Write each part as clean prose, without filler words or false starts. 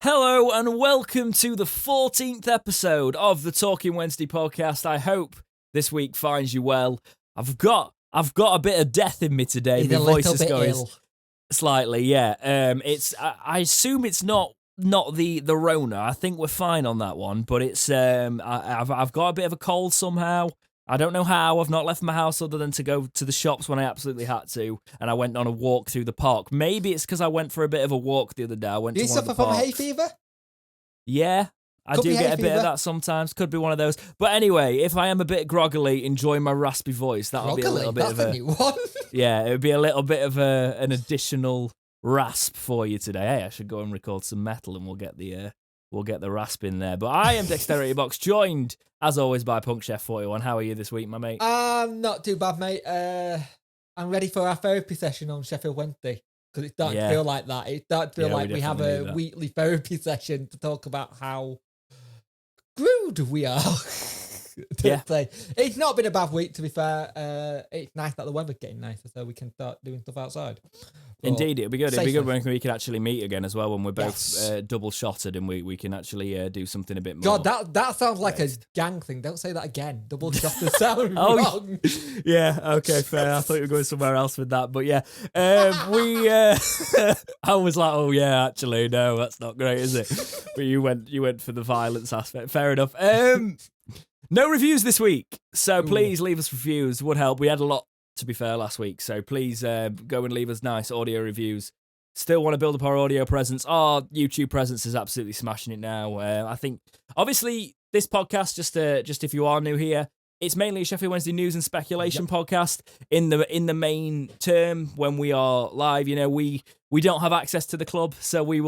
Hello and welcome to the 14th episode of the Talking Wednesday podcast. I hope this week finds you well. I've got a bit of death in me today. He's My a voice little is bit going ill. slightly, yeah. I assume it's not the Rona. I think we're fine on that one, but it's I've got a bit of a cold somehow. I don't know how. I've not left my house other than to go to the shops when I absolutely had to, and I went on a walk through the park. Maybe it's because I went for a bit of a walk the other day. I went Do you to one of suffer the from hay parks. fever? Yeah, I Could do be hay get a bit fever. of that sometimes. Could be one of those. But anyway, if I am a bit groggily enjoying my raspy voice, that'll be a little bit That's of a new one. yeah, it would be a little bit of an additional rasp for you today. Hey, I should go and record some metal and we'll get the rasp in there. But I am Dexterity Box, joined as always by Punk Chef 41. How are you this week, my mate? Not too bad, mate. I'm ready for our therapy session on Sheffield Wednesday because it's starting to feel like that. It's starting to feel like we have a weekly therapy session to talk about how screwed we are. Say. It's not been a bad week, to be fair. It's nice that the weather's getting nicer so we can start doing stuff outside. Indeed, it'd be good. It'd safely. be good when we can actually meet again as well, when we're both double shotted and we can actually do something a bit more. God, that sounds like a gang thing. Don't say that again. Double shot the sound Oh, wrong. Yeah, okay, fair. I thought you were going somewhere else with that, but yeah. I was like, oh yeah, actually, no, that's not great, is it? But you went for the violence aspect. Fair enough. No reviews this week, so please leave us reviews. Would help. We had a lot, to be fair, last week, so please go and leave us nice audio reviews. Still want to build up our audio presence. Our YouTube presence is absolutely smashing it now. I think, obviously, this podcast, just if you are new here, it's mainly a Sheffield Wednesday news and speculation podcast. In the main term, when we are live, you know, we don't have access to the club, so we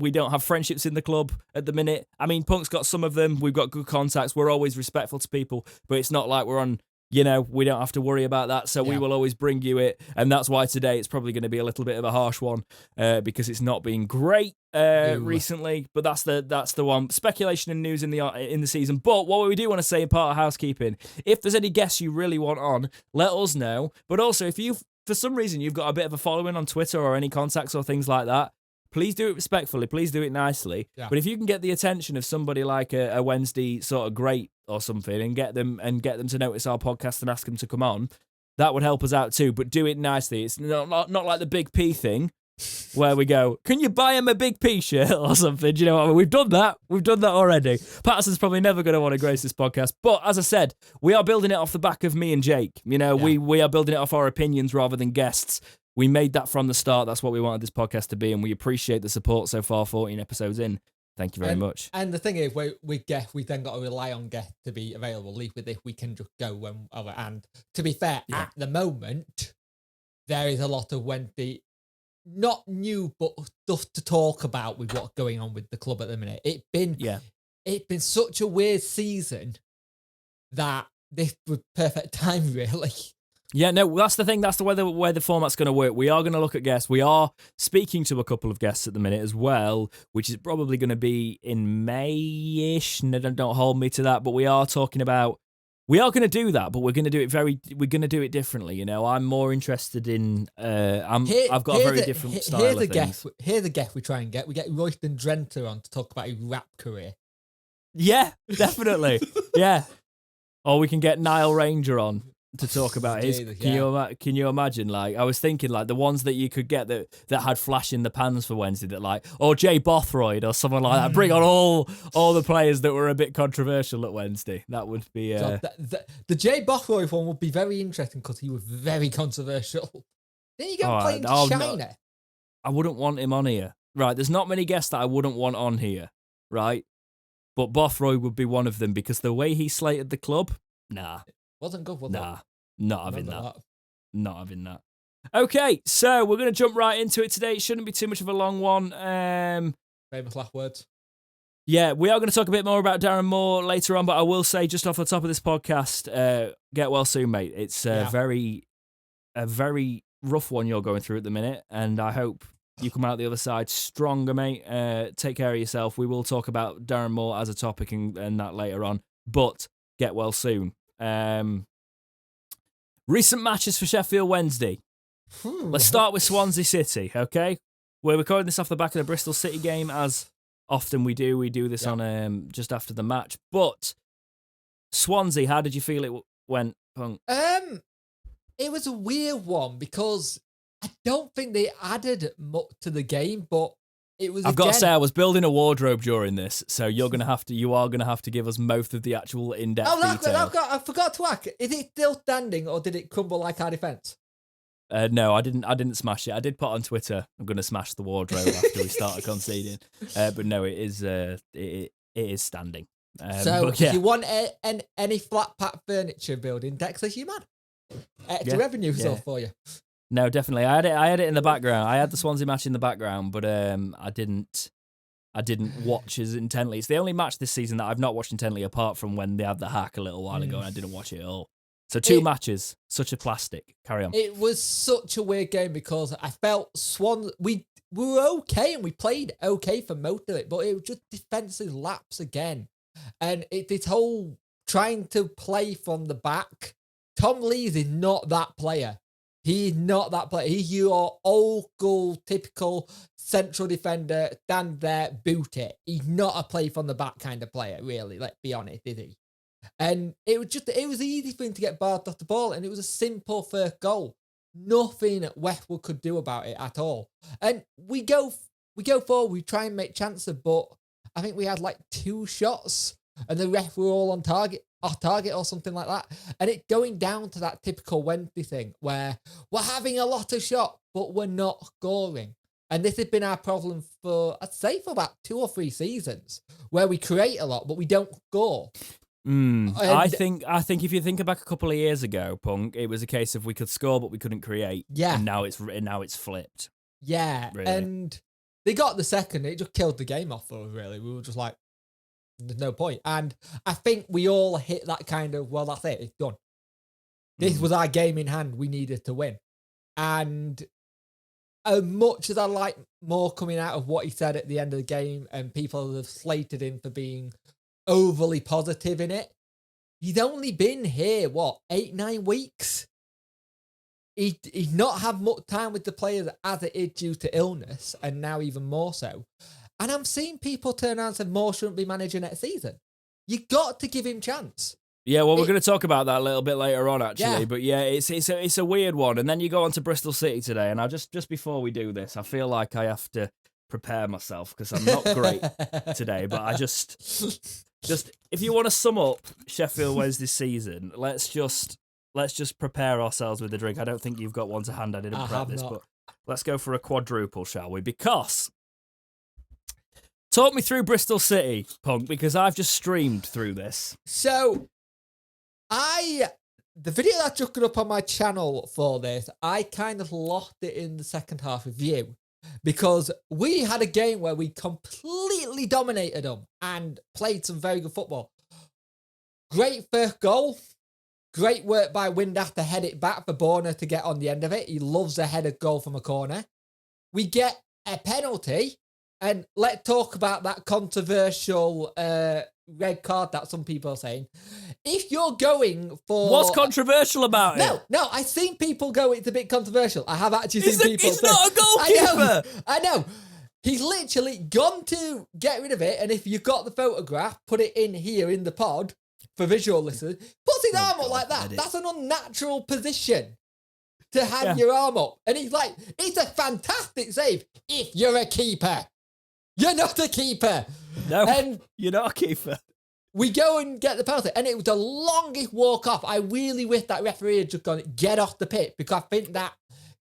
don't have friendships in the club at the minute. I mean, Punk's got some of them. We've got good contacts. We're always respectful to people, but it's not like we're on. You know, we don't have to worry about that, so we will always bring you it, and that's why today it's probably going to be a little bit of a harsh one because it's not been great recently. But that's the one. Speculation and news in the season. But what we do want to say, part of housekeeping, if there's any guests you really want on, let us know. But also, if you for some reason you've got a bit of a following on Twitter or any contacts or things like that, please do it respectfully. Please do it nicely. Yeah. But if you can get the attention of somebody like a Wednesday sort of great or something and get them to notice our podcast and ask them to come on, that would help us out too. But do it nicely. It's not like the Big P thing where we go, can you buy him a Big P shirt or something? Do you know what I mean? We've done that already. Patterson's probably never going to want to grace this podcast. But as I said, we are building it off the back of me and Jake. You know, we are building it off our opinions rather than guests. We made that from the start. That's what we wanted this podcast to be, and we appreciate the support so far, 14 episodes in. Thank you very much. And the thing is, we then got to rely on guests to be available. Leave with this, we can just go when. And to be fair, at the moment, there is a lot of Wednesday, not new, but stuff to talk about with what's going on with the club at the minute. It's been such a weird season that this was perfect time, really. Yeah, no, that's the thing. That's the way the format's going to work. We are going to look at guests. We are speaking to a couple of guests at the minute as well, which is probably going to be in May-ish. No, don't hold me to that, but we are talking about. We are going to do that, but we're going to do it we're going to do it differently. You know, I'm more interested in. I've got a very different style of things. Here's a guest we try and get. We get Royston Drenthe on to talk about his rap career. Yeah, definitely. Yeah, or we can get Niall Ranger on to talk about his. Can you imagine? Like, I was thinking, like the ones that you could get that had flash in the pans for Wednesday, that like, or Jay Bothroyd or someone like that. Bring on all the players that were a bit controversial at Wednesday. That would be. The Jay Bothroyd one would be very interesting because he was very controversial. Then you go and play in China. I wouldn't want him on here. Right, there's not many guests that I wouldn't want on here. Right, but Bothroyd would be one of them because the way he slated the club, nah. Wasn't good, was it? Not having that. Not having that. Okay, so we're going to jump right into it today. It shouldn't be too much of a long one. Famous last words. Yeah, we are going to talk a bit more about Darren Moore later on, but I will say just off the top of this podcast, get well soon, mate. It's a very rough one you're going through at the minute, and I hope you come out the other side stronger, mate. Take care of yourself. We will talk about Darren Moore as a topic and that later on, but get well soon. Recent matches for Sheffield Wednesday. Let's start with Swansea City, okay? We're recording this off the back of the Bristol City game, as often we do this on just after the match. But Swansea, how did you feel it went, Punk? It was a weird one because I don't think they added much to the game, but it was. I've got to say, I was building a wardrobe during this, so you are going to have to give us most of the actual in-depth detail. I forgot to ask. Is it still standing, or did it crumble like our defence? No, I didn't smash it. I did put on Twitter, I'm going to smash the wardrobe after we started conceding. But no, it is standing. If you want any flat pack furniture building, Dexter's your man. Extra revenue source for you. No, definitely. I had it in the background. I had the Swansea match in the background, but I didn't watch as intently. It's the only match this season that I've not watched intently, apart from when they had the hack a little while ago, and I didn't watch it at all. So two matches, such a plastic. Carry on. It was such a weird game because I felt we were okay and we played okay for most of it, but it was just defensive lapse again. And this whole trying to play from the back, Tom Lees is not that player. He's not that player. He's your old school, typical central defender, stand there, boot it. He's not a play from the back kind of player, really. Let's be honest, is he? And it was easy for him to get barred off the ball, and it was a simple first goal. Nothing Westwood could do about it at all. And we go forward, we try and make chances, but I think we had like 2 shots, and the ref were all off target or something like that. And it going down to that typical Wednesday thing where we're having a lot of shots, but we're not scoring. And this has been our problem for, I'd say, for about 2 or 3 seasons, where we create a lot, but we don't score. I think if you think back a couple of years ago, Punk, it was a case of we could score, but we couldn't create. Yeah. And now it's flipped. Yeah. Really. And they got the second. It just killed the game off for us, really. We were just like, there's no point. And I think we all hit that kind of, well, that's it. It's done. This was our game in hand. We needed to win. And as much as I like more coming out of what he said at the end of the game, and people have slated him for being overly positive in it, he's only been here, 8-9 weeks? He's not had much time with the players as it is due to illness, and now even more so. And I'm seeing people turn around and say Moore shouldn't be manager next season. You got to give him chance. Yeah, well, we're going to talk about that a little bit later on, actually. Yeah. But yeah, it's a weird one. And then you go on to Bristol City today, and I just before we do this, I feel like I have to prepare myself because I'm not great today. But I just if you want to sum up Sheffield Wednesday season, let's just prepare ourselves with a drink. I don't think you've got one to hand. I didn't prep this, but let's go for a quadruple, shall we? Because talk me through Bristol City, Punk, because I've just streamed through this. So the video that I took up on my channel for this, I kind of lost it in the second half of you because we had a game where we completely dominated them and played some very good football. Great first goal. Great work by Windass to head it back for Borna to get on the end of it. He loves a headed goal from a corner. We get a penalty, and let's talk about that controversial red card that some people are saying. If you're going for... What's controversial about it? No, I've seen people go, it's a bit controversial. I have actually seen people say... He's not a goalkeeper! I know. He's literally gone to get rid of it, and if you've got the photograph, put it in here in the pod for visual listeners. Puts his arm up like that. That's an unnatural position to have your arm up. And he's like, it's a fantastic save if you're a keeper. You're not a keeper. No, and you're not a keeper. We go and get the penalty, and it was the longest walk off. I really wish that referee had just gone, get off the pitch, because I think that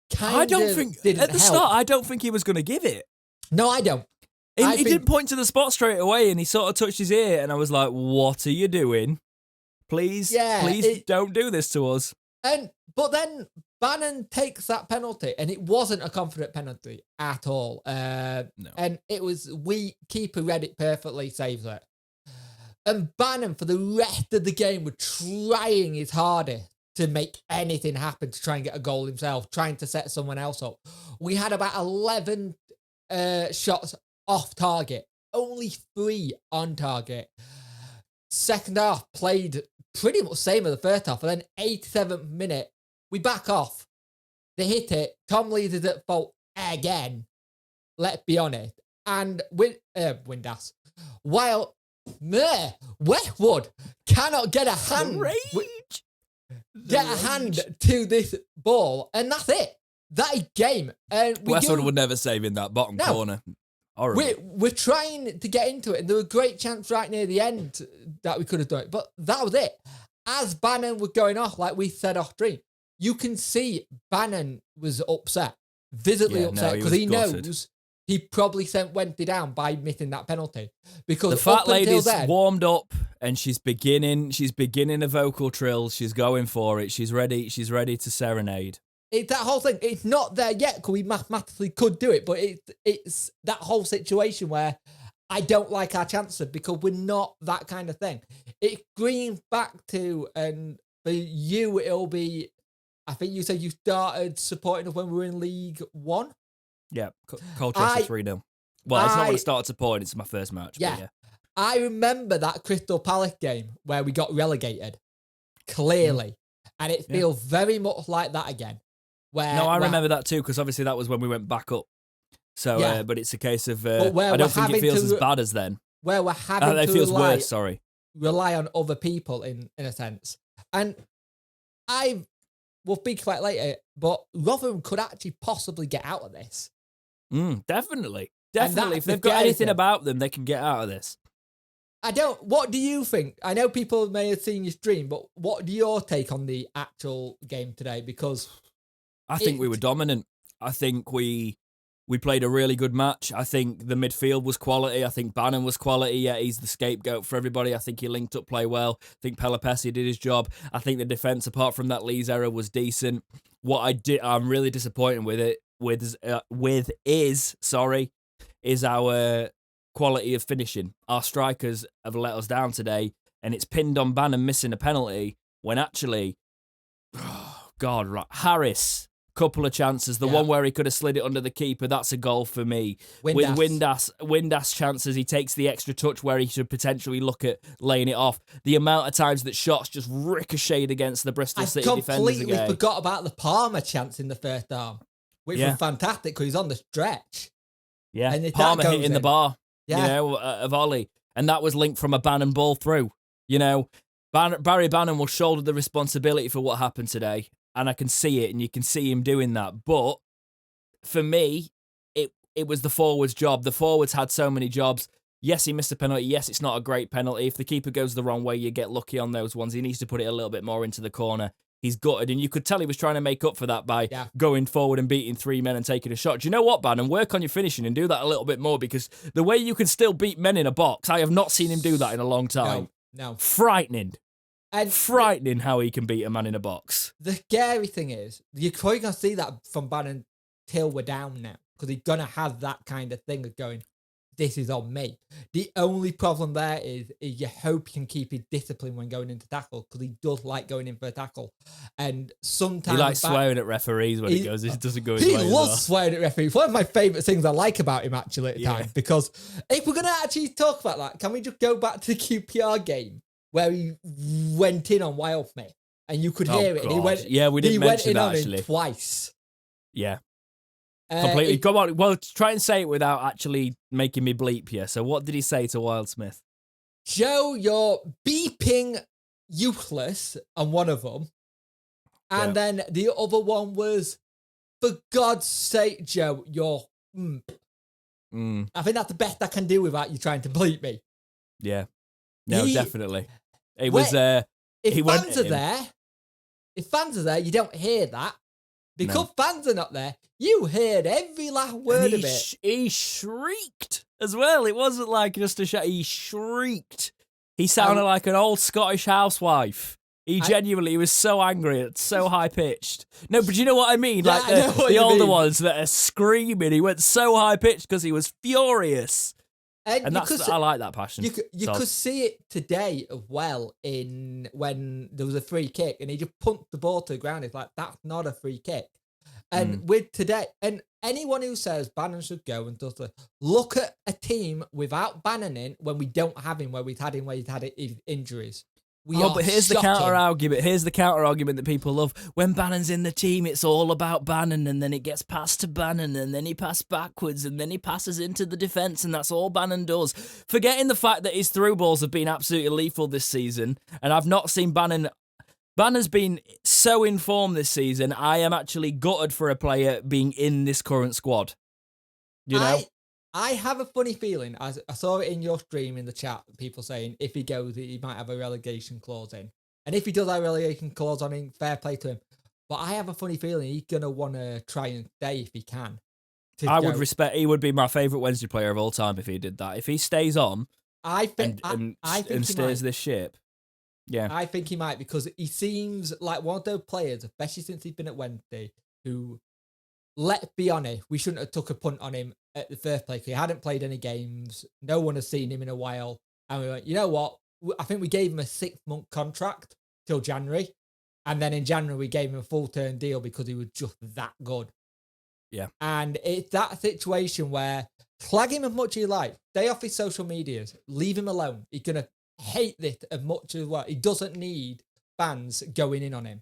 didn't help. Start, I don't think he was going to give it. No, I don't. He didn't point to the spot straight away, and he sort of touched his ear, and I was like, what are you doing? Please don't do this to us. But then Bannon takes that penalty, and it wasn't a confident penalty at all. No. And it was, keeper read it perfectly, saves it. And Bannon, for the rest of the game, was trying his hardest to make anything happen to try and get a goal himself, trying to set someone else up. We had about 11 shots off target, only 3 on target. Second half played pretty much same as the first half, and then 87th minute, we back off. They hit it. Tom Lees is at fault again. Let's be honest. and Windass, while Westwood cannot get a hand, to this ball, and that's it. That is game. And Westwood would never save in that bottom corner. We're trying to get into it, and there were great chance right near the end that we could have done it, but that was it. As Bannon was going off, like we said off stream, you can see Bannon was upset, visibly upset, because he knows he probably sent Wendy down by missing that penalty. Because the fat lady's warmed up and she's beginning a vocal trill. She's going for it. She's ready to serenade. It's that whole thing. It's not there yet because we mathematically could do it, but it's that whole situation where I don't like our chances because we're not that kind of thing. It's green back to, and for you, it'll be, I think you said you started supporting us when we were in League One? Yeah, Colchester 3-0. Well, it's not when I started supporting, it's my first match. Yeah. But yeah. I remember that Crystal Palace game where we got relegated, clearly. And it feels very much like that again. I remember that too, because obviously that was when we went back up. So, but it's a case of, I don't think it feels as bad as then. Where we're having to it feels worse, rely on other people in a sense. And we'll speak about it later, but Rotherham could actually possibly get out of this. Definitely. If they've got anything about them, they can get out of this. What do you think? I know people may have seen your stream, but what do your take on the actual game today? Because I think we were dominant. I think we played a really good match. I think the midfield was quality. I think Bannon was quality. Yeah, he's the scapegoat for everybody. I think he linked up play well. I think Pelopessi did his job. I think the defence, apart from that Lee's error, was decent. What I'm really disappointed is our quality of finishing. Our strikers have let us down today, and it's pinned on Bannon missing a penalty when actually, Harris, couple of chances. The one where he could have slid it under the keeper, that's a goal for me. With Windass chances, he takes the extra touch where he should potentially look at laying it off. The amount of times that shots just ricocheted against the Bristol City defenders. I completely forgot about the Palmer chance in the first arm, which was fantastic because he's on the stretch. Yeah, and Palmer hitting the bar, a volley. And that was linked from a Bannon ball through. Barry Bannon will shoulder the responsibility for what happened today. And I can see it, and you can see him doing that. But for me, it was the forwards' job. The forwards had so many jobs. Yes, he missed a penalty. Yes, it's not a great penalty. If the keeper goes the wrong way, you get lucky on those ones. He needs to put it a little bit more into the corner. He's gutted, and you could tell he was trying to make up for that by going forward and beating three men and taking a shot. Do you know what, Bannon? Work on your finishing and do that a little bit more, because the way you can still beat men in a box, I have not seen him do that in a long time. No. Frightening. And frightening how he can beat a man in a box. The scary thing is, you're probably going to see that from Bannon till we're down now, because he's going to have that kind of thing of going, this is on me. The only problem there is you hope he can keep his discipline when going into tackle, because he does like going in for a tackle. And sometimes... He likes swearing at referees when it doesn't go his way. He loves swearing at referees. One of my favourite things I like about him, actually, at the time, because if we're going to actually talk about that, can we just go back to the QPR game where he went in on Wildsmith, and you could hear it. And we didn't mention that, actually. Twice. Yeah. Completely. Come on. Well, try and say it without actually making me bleep you. So what did he say to Wildsmith? Joe, you're beeping useless on one of them. And then the other one was, for God's sake, Joe, you're... I think that's the best I can do without you trying to bleep me. Yeah. No, definitely. It was. If fans are there, you don't hear that. Because fans are not there, you heard every last word of it. He shrieked as well. It wasn't like just a shout. He shrieked. He sounded like an old Scottish housewife. He genuinely was so angry. It's so high pitched. No, but you know what I mean? Like the older ones that are screaming. He went so high pitched because he was furious. And that's I like that passion. You could see it today as well when there was a free kick and he just punched the ball to the ground. It's like, that's not a free kick. And with today, and anyone who says Bannon should go and does look at a team without Bannon in when we don't have him, where he's had injuries. but here's the counter argument. Here's the counter argument that people love. When Bannon's in the team, it's all about Bannon, and then it gets passed to Bannon, and then he passes backwards, and then he passes into the defence, and that's all Bannon does. Forgetting the fact that his through balls have been absolutely lethal this season, and I've not seen Bannon. Bannon's been so in form this season. I am actually gutted for a player being in this current squad. You know. I have a funny feeling, as I saw it in your stream in the chat, people saying if he goes, he might have a relegation clause in. And if he does have a relegation clause on him, fair play to him. But I have a funny feeling he's going to want to try and stay if he can. Would respect, he would be my favourite Wednesday player of all time if he did that. If he stays on I think steers this ship. Yeah. I think he might, because he seems like one of those players, especially since he's been at Wednesday, who, let's be honest, we shouldn't have took a punt on him at the first place. He hadn't played any games. No one has seen him in a while. And we went, you know what? I think we gave him a 6-month contract till January. And then in January, we gave him a full-term deal because he was just that good. Yeah. And it's that situation where flag him as much as you like. Stay off his social medias. Leave him alone. He's going to hate this as much as well. He doesn't need fans going in on him.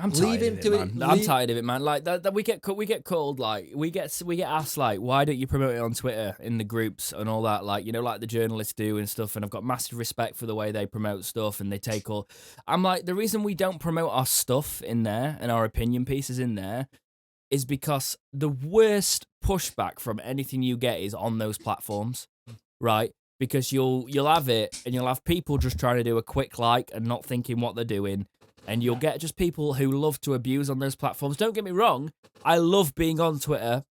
I'm tired of it, man. I'm tired of it, man. Like that we get called, like we get asked, like, why don't you promote it on Twitter in the groups and all that, like, you know, like the journalists do and stuff. And I've got massive respect for the way they promote stuff and they take all. I'm like, the reason we don't promote our stuff in there and our opinion pieces in there is because the worst pushback from anything you get is on those platforms, right? Because you'll have it and you'll have people just trying to do a quick like and not thinking what they're doing. And you'll get just people who love to abuse on those platforms. Don't get me wrong. I love being on Twitter.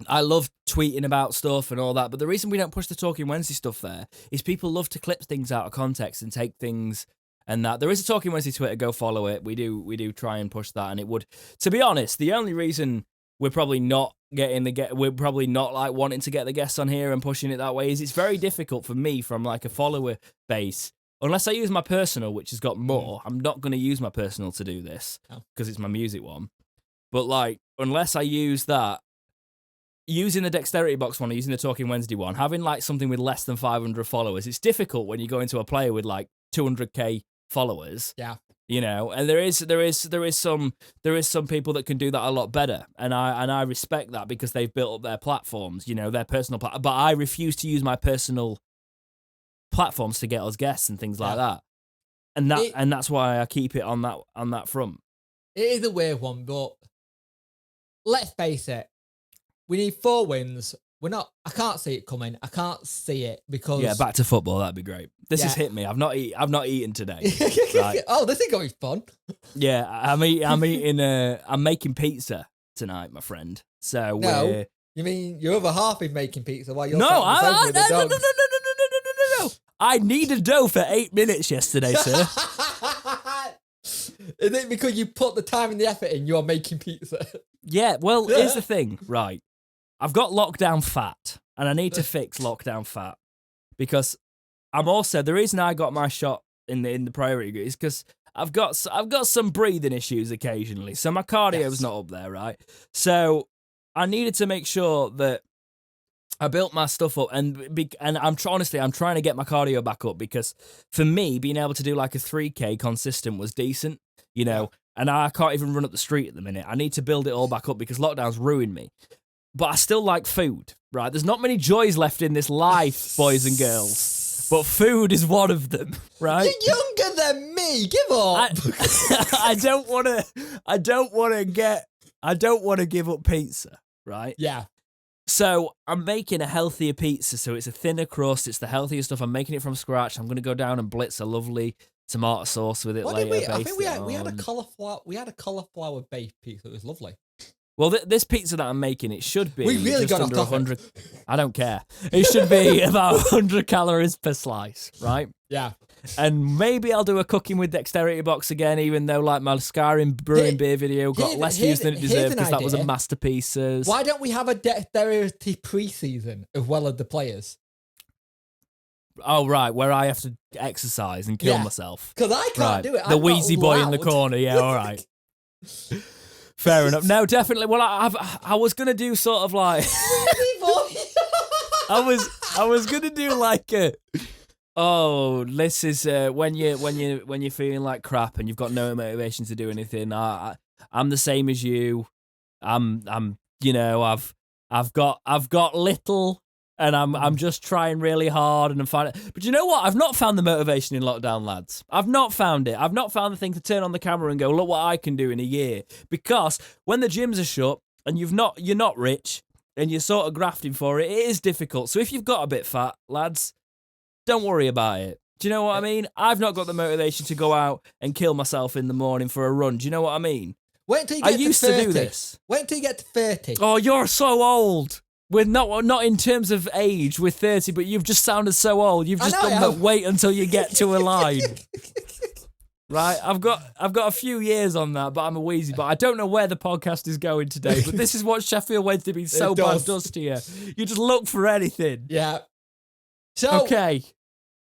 I love tweeting about stuff and all that. But the reason we don't push the Talking Wednesday stuff there is people love to clip things out of context and take things and that. There is a Talking Wednesday Twitter. Go follow it. We do try and push that. And it would, to be honest, the only reason we're probably not we're probably not like wanting to get the guests on here and pushing it that way is it's very difficult for me from like a follower base. Unless I use my personal, which has got more, I'm not going to use my personal to do this because it's my music one. But like, unless I use that, using the Dexterity Box one or using the Talking Wednesday one, having like something with less than 500 followers, it's difficult when you go into a player with like 200k followers. Yeah. You know, and there is some people that can do that a lot better, and I respect that because they've built up their platforms, you know, their personal. But I refuse to use my personal platforms to get us guests and things like that, and that's why I keep it on that front. It is a weird one, but let's face it, we need 4 wins. I can't see it coming. I can't see it because back to football. That'd be great. This has hit me. I've not eaten today. Right. Oh, this is going to be fun. Yeah, I'm eating. I'm making pizza tonight, my friend. So no, you mean your other half is making pizza while you're no. No. I needed dough for 8 minutes yesterday, sir. Is it because you put the time and the effort in, you're making pizza? Yeah, well, here's the thing, right? I've got lockdown fat, and I need to fix lockdown fat. Because I'm also, the reason I got my shot in the priority group is because I've got some breathing issues occasionally, so my cardio's not up there, right? So I needed to make sure that I built my stuff up, and I'm trying to get my cardio back up because for me, being able to do like a 3K consistent was decent, you know, and I can't even run up the street at the minute. I need to build it all back up because lockdown's ruined me. But I still like food, right? There's not many joys left in this life, boys and girls, but food is one of them, right? You're younger than me. Give up. I don't want to give up pizza, right? Yeah. So I'm making a healthier pizza, so it's a thinner crust. It's the healthier stuff. I'm making it from scratch. I'm going to go down and blitz a lovely tomato sauce with it later. I think we had a cauliflower. We had a cauliflower baked pizza. It was lovely. Well, this pizza that I'm making, it should be just got under 100. I don't care. It should be about 100 calories per slice, right? Yeah. And maybe I'll do a cooking with Dexterity Box again, even though like my Skyrim brewing beer video got less views than it deserved because that was a masterpiece. Why don't we have a Dexterity pre-season as well as the players? Oh, right, where I have to exercise and kill myself. Because I can't do it. The wheezy boy in the corner, yeah, all right. Fair enough. No, definitely. Well, I was gonna do sort of like I was gonna do like Oh, this is when you're feeling like crap and you've got no motivation to do anything. I'm the same as you. I've got little, and I'm just trying really hard, and I'm finding. But you know what? I've not found the motivation in lockdown, lads. I've not found it. I've not found the thing to turn on the camera and go, look what I can do in a year. Because when the gyms are shut and you're not rich and you're sort of grafting for it, it is difficult. So if you've got a bit fat, lads, don't worry about it. Do you know what I mean? I've not got the motivation to go out and kill myself in the morning for a run. Do you know what I mean? Wait until you get to 30. I used to do this. Wait until you get to 30. Oh, you're so old. We're not in terms of age, we're 30, but you've just sounded so old. You've just done that wait until you get to a line. Right? I've got a few years on that, but I'm a wheezy. But I don't know where the podcast is going today. But this is what Sheffield Wednesday being so bad does to you. You just look for anything. Yeah. So okay.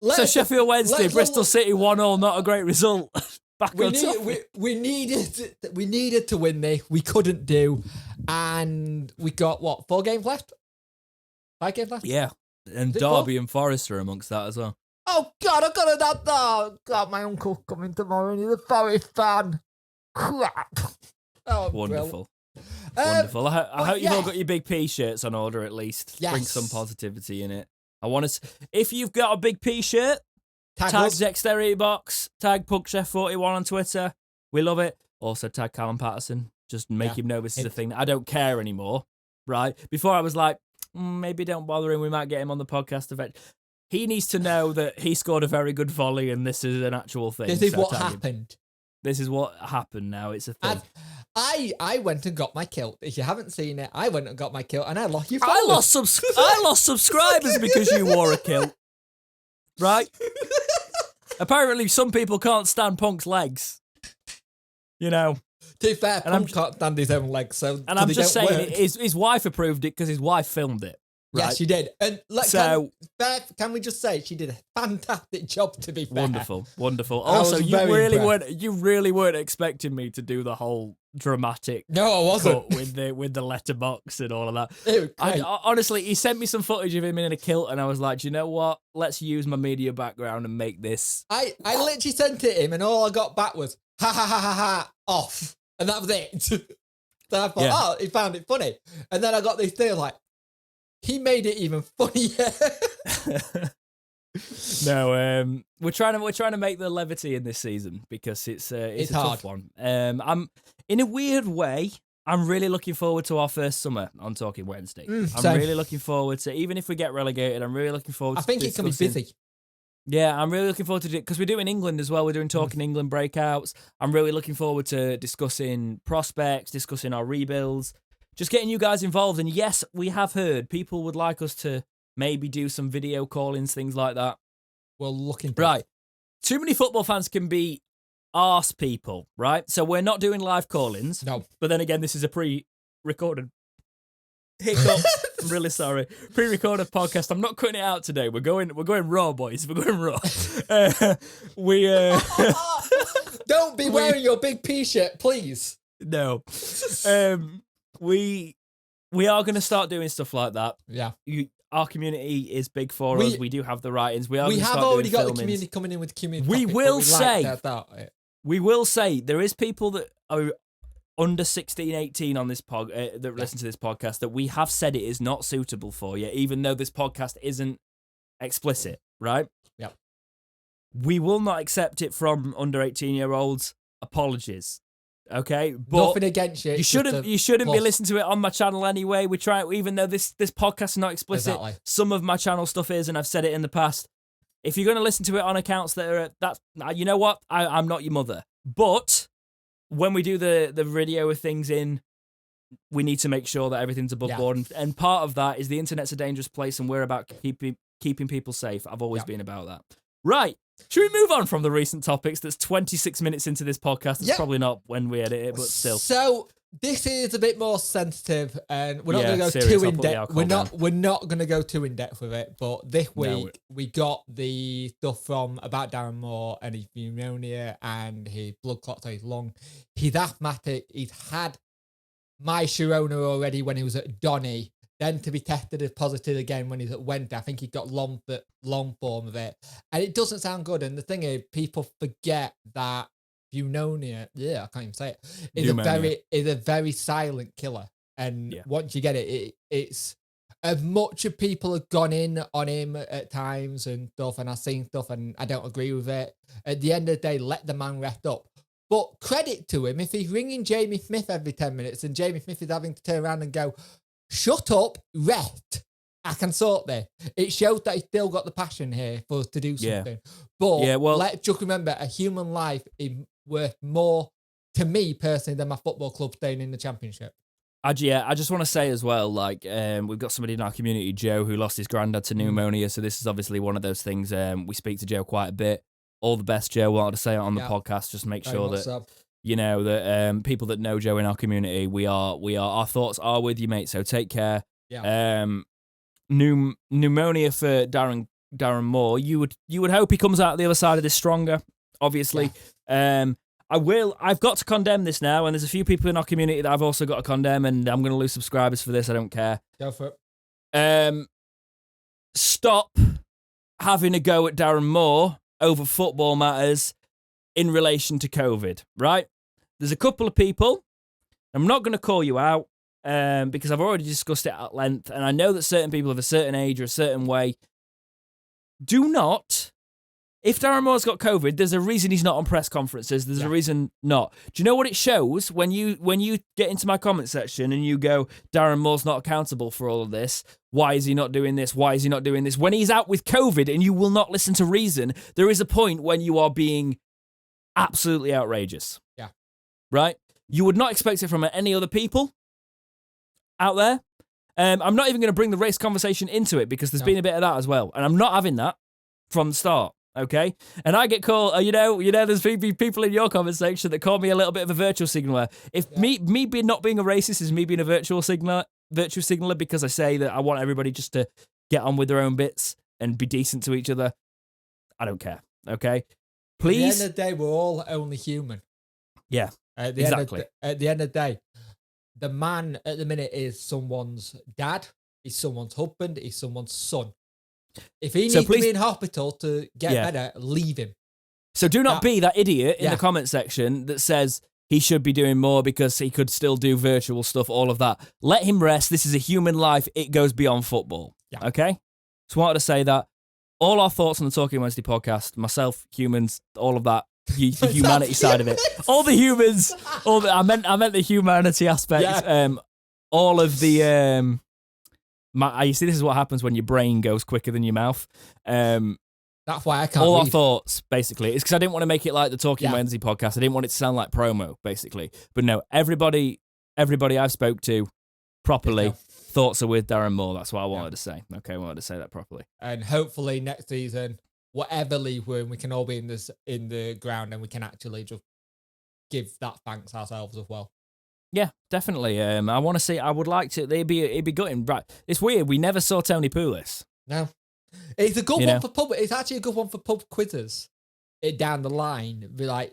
So Sheffield Wednesday, Bristol City 1-0, not a great result. We needed to win this. We couldn't do, and we got 4 games left? 5 games left? Yeah, and Derby and Forest are amongst that as well. Oh God, I've got that. Oh God, my uncle coming tomorrow, and he's a Forest fan. Crap. Oh, wonderful. Wonderful. I hope you've all got your Big P shirts on order at least. Yes. Bring some positivity in it. I want to. If you've got a Big P shirt, tag Dexterity Box, tag PugChef41 on Twitter. We love it. Also tag Callum Patterson. Just make him know this is a thing. I don't care anymore, right? Before I was like, maybe don't bother him. We might get him on the podcast eventually. He needs to know that he scored a very good volley and this is an actual thing. This is what happened. This is what happened now. It's a thing. I went and got my kilt. If you haven't seen it, I went and got my kilt and I lost you. I lost subscribers because you wore a kilt. Right? Apparently, some people can't stand Punk's legs. You know. To be fair, Punk can't stand his own legs. So, and I'm just saying, his wife approved it because his wife filmed it. Right? Yeah, she did. And can we just say she did a fantastic job? To be fair, wonderful. Also, you really weren't expecting me to do the whole dramatic. No, I wasn't. with the letterbox and all of that. Honestly, he sent me some footage of him in a kilt, and I was like, do you know what? Let's use my media background and make this. I literally sent it him, and all I got back was ha ha ha ha ha off, and that was it. So I thought, he found it funny, and then I got this thing like. He made it even funnier. No, we're trying to make the levity in this season because it's a tough one. I'm in a weird way. I'm really looking forward to our first summer on Talking Wednesday. I'm really looking forward to, even if we get relegated. I'm really looking forward. I think it can be busy. Yeah, I'm really looking forward to it because we're doing England as well. We're doing Talking England breakouts. I'm really looking forward to discussing prospects, discussing our rebuilds. Just getting you guys involved. And yes, we have heard people would like us to maybe do some video call-ins, things like that. Well, looking right. Too many football fans can be arse people, right? So we're not doing live call-ins. No. But then again, this is a pre-recorded hiccup. I'm really sorry. Pre-recorded podcast. I'm not cutting it out today. We're going raw, boys. We're going raw. Don't be wearing your Big P shirt, please. No. We are going to start doing stuff like that. Yeah. Our community is big for us. We do have the writings. We have already got filmings. the community coming in with community. We will say there is people that are under 16, 18 on this that listen to this podcast that we have said it is not suitable for you, even though this podcast isn't explicit, right? Yeah. We will not accept it from under 18-year-olds. Apologies. Okay, but nothing against you. You shouldn't be listening to it on my channel anyway. We try, even though this podcast is not explicit. Exactly. Some of my channel stuff is, and I've said it in the past. If you're going to listen to it on accounts that are you know what, I'm not your mother. But when we do the video with things in, we need to make sure that everything's above board, and part of that is the internet's a dangerous place, and we're about keeping people safe. I've always been about that. Right. Should we move on from the recent topics? That's 26 minutes into this podcast. It's probably not when we edit it, but still. So this is a bit more sensitive, and we're not going to go too in depth. We're not going to go too in depth with it. But this week we got the stuff about Darren Moore and his pneumonia and his blood clots on his lung. He's asthmatic. He's had my Sharona already when he was at Donny. then to be tested as positive again when he's at Wednesday. I think he got long form of it. And it doesn't sound good. And the thing is, people forget that pneumonia, I can't even say it, is a very silent killer. And once you get it, it's as much as people have gone in on him at times and stuff, and I've seen stuff and I don't agree with it. At the end of the day, let the man rest up. But credit to him, if he's ringing Jamie Smith every 10 minutes and Jamie Smith is having to turn around and go, shut up, rest, I can sort this. It shows that he's still got the passion here for us to do something. But let's just remember, a human life is worth more to me personally than my football club staying in the Championship. I just want to say as well, like, we've got somebody in our community, Joe, who lost his granddad to pneumonia. So this is obviously one of those things. We speak to Joe quite a bit. All the best, Joe. Wanted to say it on the podcast. Just make sure that that people that know Joe in our community, we are. Our thoughts are with you, mate. So take care. Yeah. Pneumonia for Darren Moore. You would hope he comes out the other side of this stronger. Obviously. Yeah. I've got to condemn this now, and there's a few people in our community that I've also got to condemn, and I'm going to lose subscribers for this. I don't care. Go for it. Stop having a go at Darren Moore over football matters in relation to COVID, right? There's a couple of people, I'm not going to call you out, because I've already discussed it at length, and I know that certain people of a certain age or a certain way do not. If Darren Moore's got COVID, there's a reason he's not on press conferences. There's a reason not. Do you know what it shows when you get into my comment section and you go, Darren Moore's not accountable for all of this? Why is he not doing this? Why is he not doing this? When he's out with COVID and you will not listen to reason, there is a point when you are being absolutely outrageous. Yeah. Right? You would not expect it from any other people out there. I'm not even going to bring the race conversation into it because there's been a bit of that as well. And I'm not having that from the start. Okay, and I get called. There's people in your comment section that call me a little bit of a virtual signaler. If me not being a racist is me being a virtual signaler because I say that I want everybody just to get on with their own bits and be decent to each other, I don't care. Okay, please. At the end of the day, we're all only human. Yeah, exactly. At the end of the day, the man at the minute is someone's dad, he's someone's husband, he's someone's son. If he needs to be in hospital to get better, leave him. So do not be that idiot in the comment section that says he should be doing more because he could still do virtual stuff, all of that. Let him rest. This is a human life. It goes beyond football. Yeah. Okay? Just wanted to say that. All our thoughts on the Talking Wednesday podcast, myself, humans, all of that, the humanity side of it. All the humans. I meant the humanity aspect. Yeah. All of the... you see, this is what happens when your brain goes quicker than your mouth. That's why I can't. All our thoughts, basically. It's because I didn't want to make it like the Talking Wednesday podcast. I didn't want it to sound like promo, basically. But no, everybody I've spoke to properly, thoughts are with Darren Moore. That's what I wanted to say. Okay, I wanted to say that properly. And hopefully next season, whatever league we're in, we can all be in the ground and we can actually just give that thanks ourselves as well. Yeah, definitely. I want to see. I would like to. It'd be gutting. Right. It's weird. We never saw Tony Pulis. No, it's a good one for pub. It's actually a good one for pub quizzes. Down the line, be like,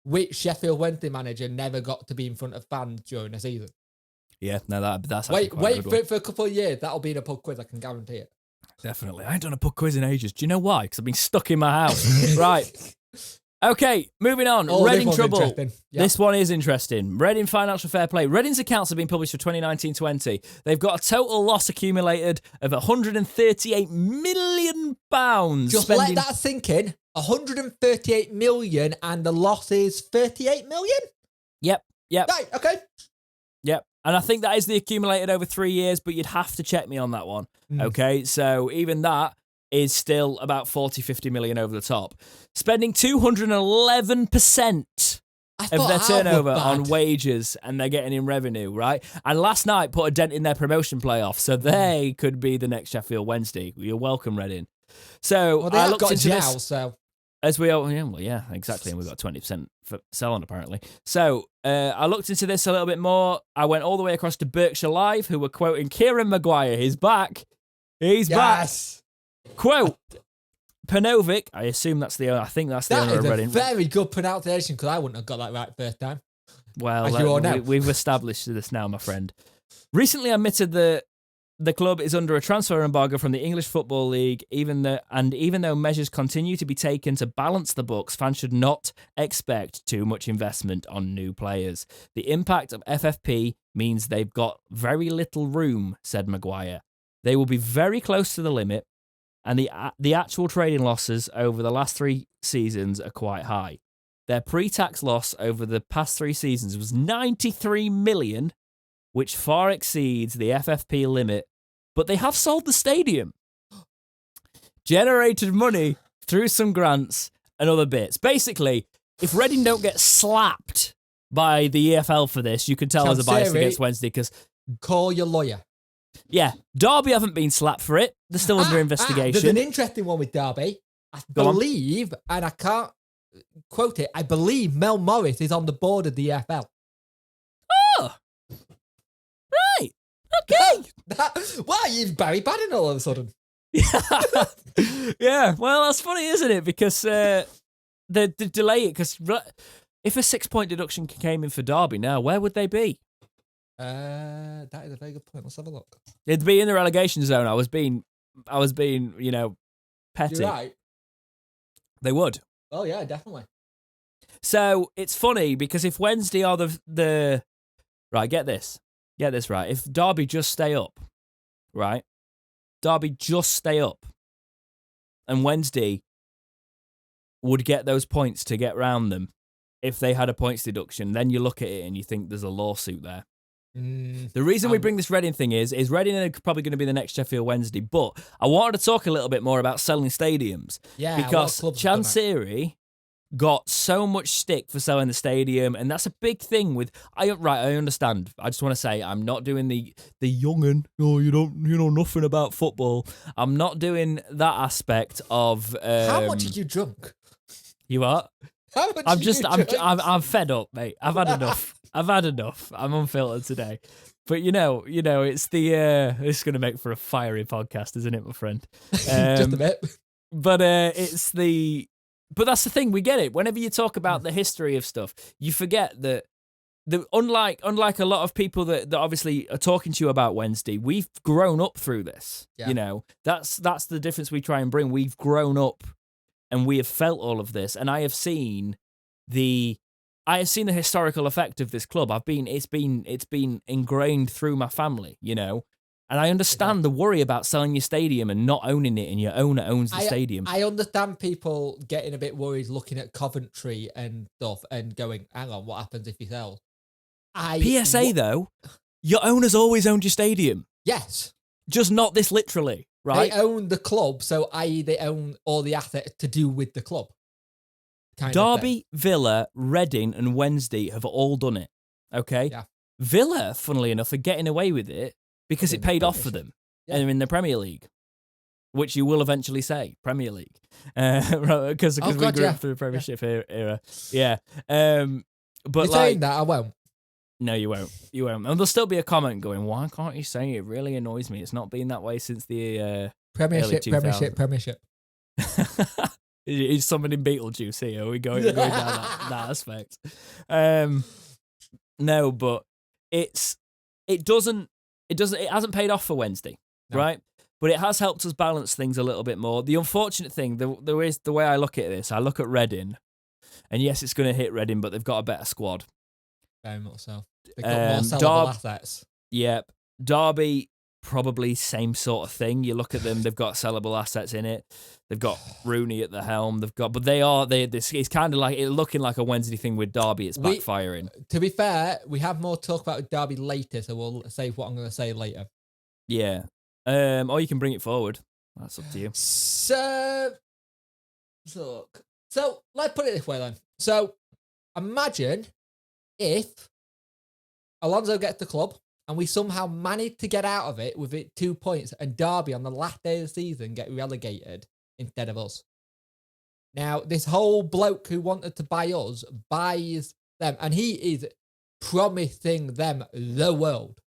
which Sheffield Wednesday manager never got to be in front of fans during the season? Yeah, no, that's wait for it for a couple of years. That'll be in a pub quiz. I can guarantee it. Definitely. I ain't done a pub quiz in ages. Do you know why? Because I've been stuck in my house. Right. Okay, moving on. Reading trouble. Yep. This one is interesting. Reading financial fair play. Reading's accounts have been published for 2019-20. They've got a total loss accumulated of £138 million. Just let that sink in. 138 million and the loss is 38 million? Yep. Right, okay. Yep. And I think that is the accumulated over 3 years, but you'd have to check me on that one. Okay, so even that is still about 40-50 million over the top. Spending 211% of their turnover on wages, and they're getting in revenue, right? And last night put a dent in their promotion playoff, so they could be the next Sheffield Wednesday. You're welcome, Reading. So they I looked got into Jow, this. so As we all, exactly, and we've got 20% for selling apparently. So I looked into this a little bit more. I went all the way across to Berkshire Live, who were quoting Kieran Maguire. He's back. He's back. Quote, Panovic, I assume that's the owner. I think that's the owner of Reading. That is a very good pronunciation because I wouldn't have got that right first time. Well, we've established this now, my friend. Recently admitted that the club is under a transfer embargo from the English Football League, even though measures continue to be taken to balance the books, fans should not expect too much investment on new players. The impact of FFP means they've got very little room, said Maguire. They will be very close to the limit, and the actual trading losses over the last 3 seasons are quite high. Their pre-tax loss over the past 3 seasons was 93 million, which far exceeds the FFP limit, but they have sold the stadium. Generated money through some grants and other bits. Basically, if Reading don't get slapped by the EFL for this, you can tell there's a bias against Wednesday because... Call your lawyer. Yeah, Derby haven't been slapped for it. They're still under investigation. There's an interesting one with Derby. I believe, and I can't quote it, I believe Mel Morris is on the board of the EFL. Oh! Right. Okay. Why are you Barry Bannon all of a sudden? Yeah. Well, that's funny, isn't it? Because they delay it. Because if a 6-point deduction came in for Derby now, where would they be? That is a very good point. Let's have a look. They'd be in the relegation zone. I was being, petty. You're right. They would. Oh yeah, definitely. So it's funny because if Wednesday are the right, get this right. If Derby just stay up, right? Derby just stay up, and Wednesday would get those points to get round them if they had a points deduction. Then you look at it and you think there's a lawsuit there. The reason we bring this Reading thing is Reading are probably going to be the next Sheffield Wednesday, but I wanted to talk a little bit more about selling stadiums. Yeah, because Chancery got so much stick for selling the stadium, and that's a big thing with... I understand. I just want to say I'm not doing the young'un, you know nothing about football. I'm not doing that aspect of... How much are you drunk? You are? How much I'm fed up, mate. I've had enough. I'm unfiltered today. But you know, it's it's going to make for a fiery podcast, isn't it, my friend? Just a bit. But but that's the thing. We get it. Whenever you talk about the history of stuff, you forget that unlike a lot of people that obviously are talking to you about Wednesday, we've grown up through this. Yeah. You know, that's the difference we try and bring. We've grown up and we have felt all of this, and I have seen the historical effect of this club. It's been ingrained through my family, you know, and I understand the worry about selling your stadium and not owning it, and your owner owns the stadium. I understand people getting a bit worried looking at Coventry and stuff and going, hang on, what happens if he sells? PSA though, your owner's always owned your stadium. Yes. Just not this literally, right? They own the club, so i.e. they own all the assets to do with the club. Derby, Villa, Reading and Wednesday have all done it, okay? Yeah. Villa, funnily enough, are getting away with it because it paid off for them. Yeah. And they're in the Premier League, which you will eventually say, Premier League. Because we grew up through the Premiership era. Yeah. But you're saying that, I won't. No, you won't. You won't. And there'll still be a comment going, why can't you say it? It really annoys me. It's not been that way since the Premiership. He's summoning Beetlejuice here. We're going down that aspect. No, but it hasn't paid off for Wednesday, right? But it has helped us balance things a little bit more. The unfortunate thing, there is the way I look at this. I look at Reading, and yes, it's going to hit Reading, but they've got a better squad. Very much so. They've got more sellable assets. Yep. Derby, probably same sort of thing. You look at them; they've got sellable assets in it. They've got Rooney at the helm. It's kind of like looking like a Wednesday thing with Derby. It's backfiring. To be fair, we have more to talk about Derby later, so we'll save what I'm going to say later. Yeah. Or you can bring it forward. That's up to you. So let's put it this way then. So imagine if Alonso gets the club and we somehow manage to get out of it with it 2 points, and Derby on the last day of the season get relegated instead of us. Now, this whole bloke who wanted to buy us buys them, and he is promising them the world.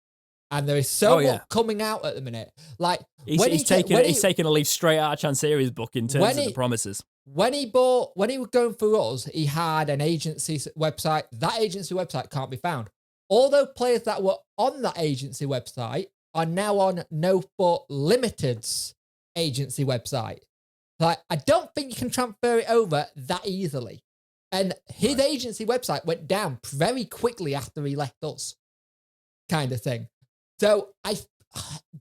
And there is so much coming out at the minute. Like he's taking a leaf straight out of Chansiri's book in terms of the promises. When he was going for us, he had an agency website. That agency website can't be found. All those players that were on that agency website are now on No Sport Limited's agency website. Like, I don't think you can transfer it over that easily. And his agency website went down very quickly after he left us, kind of thing. So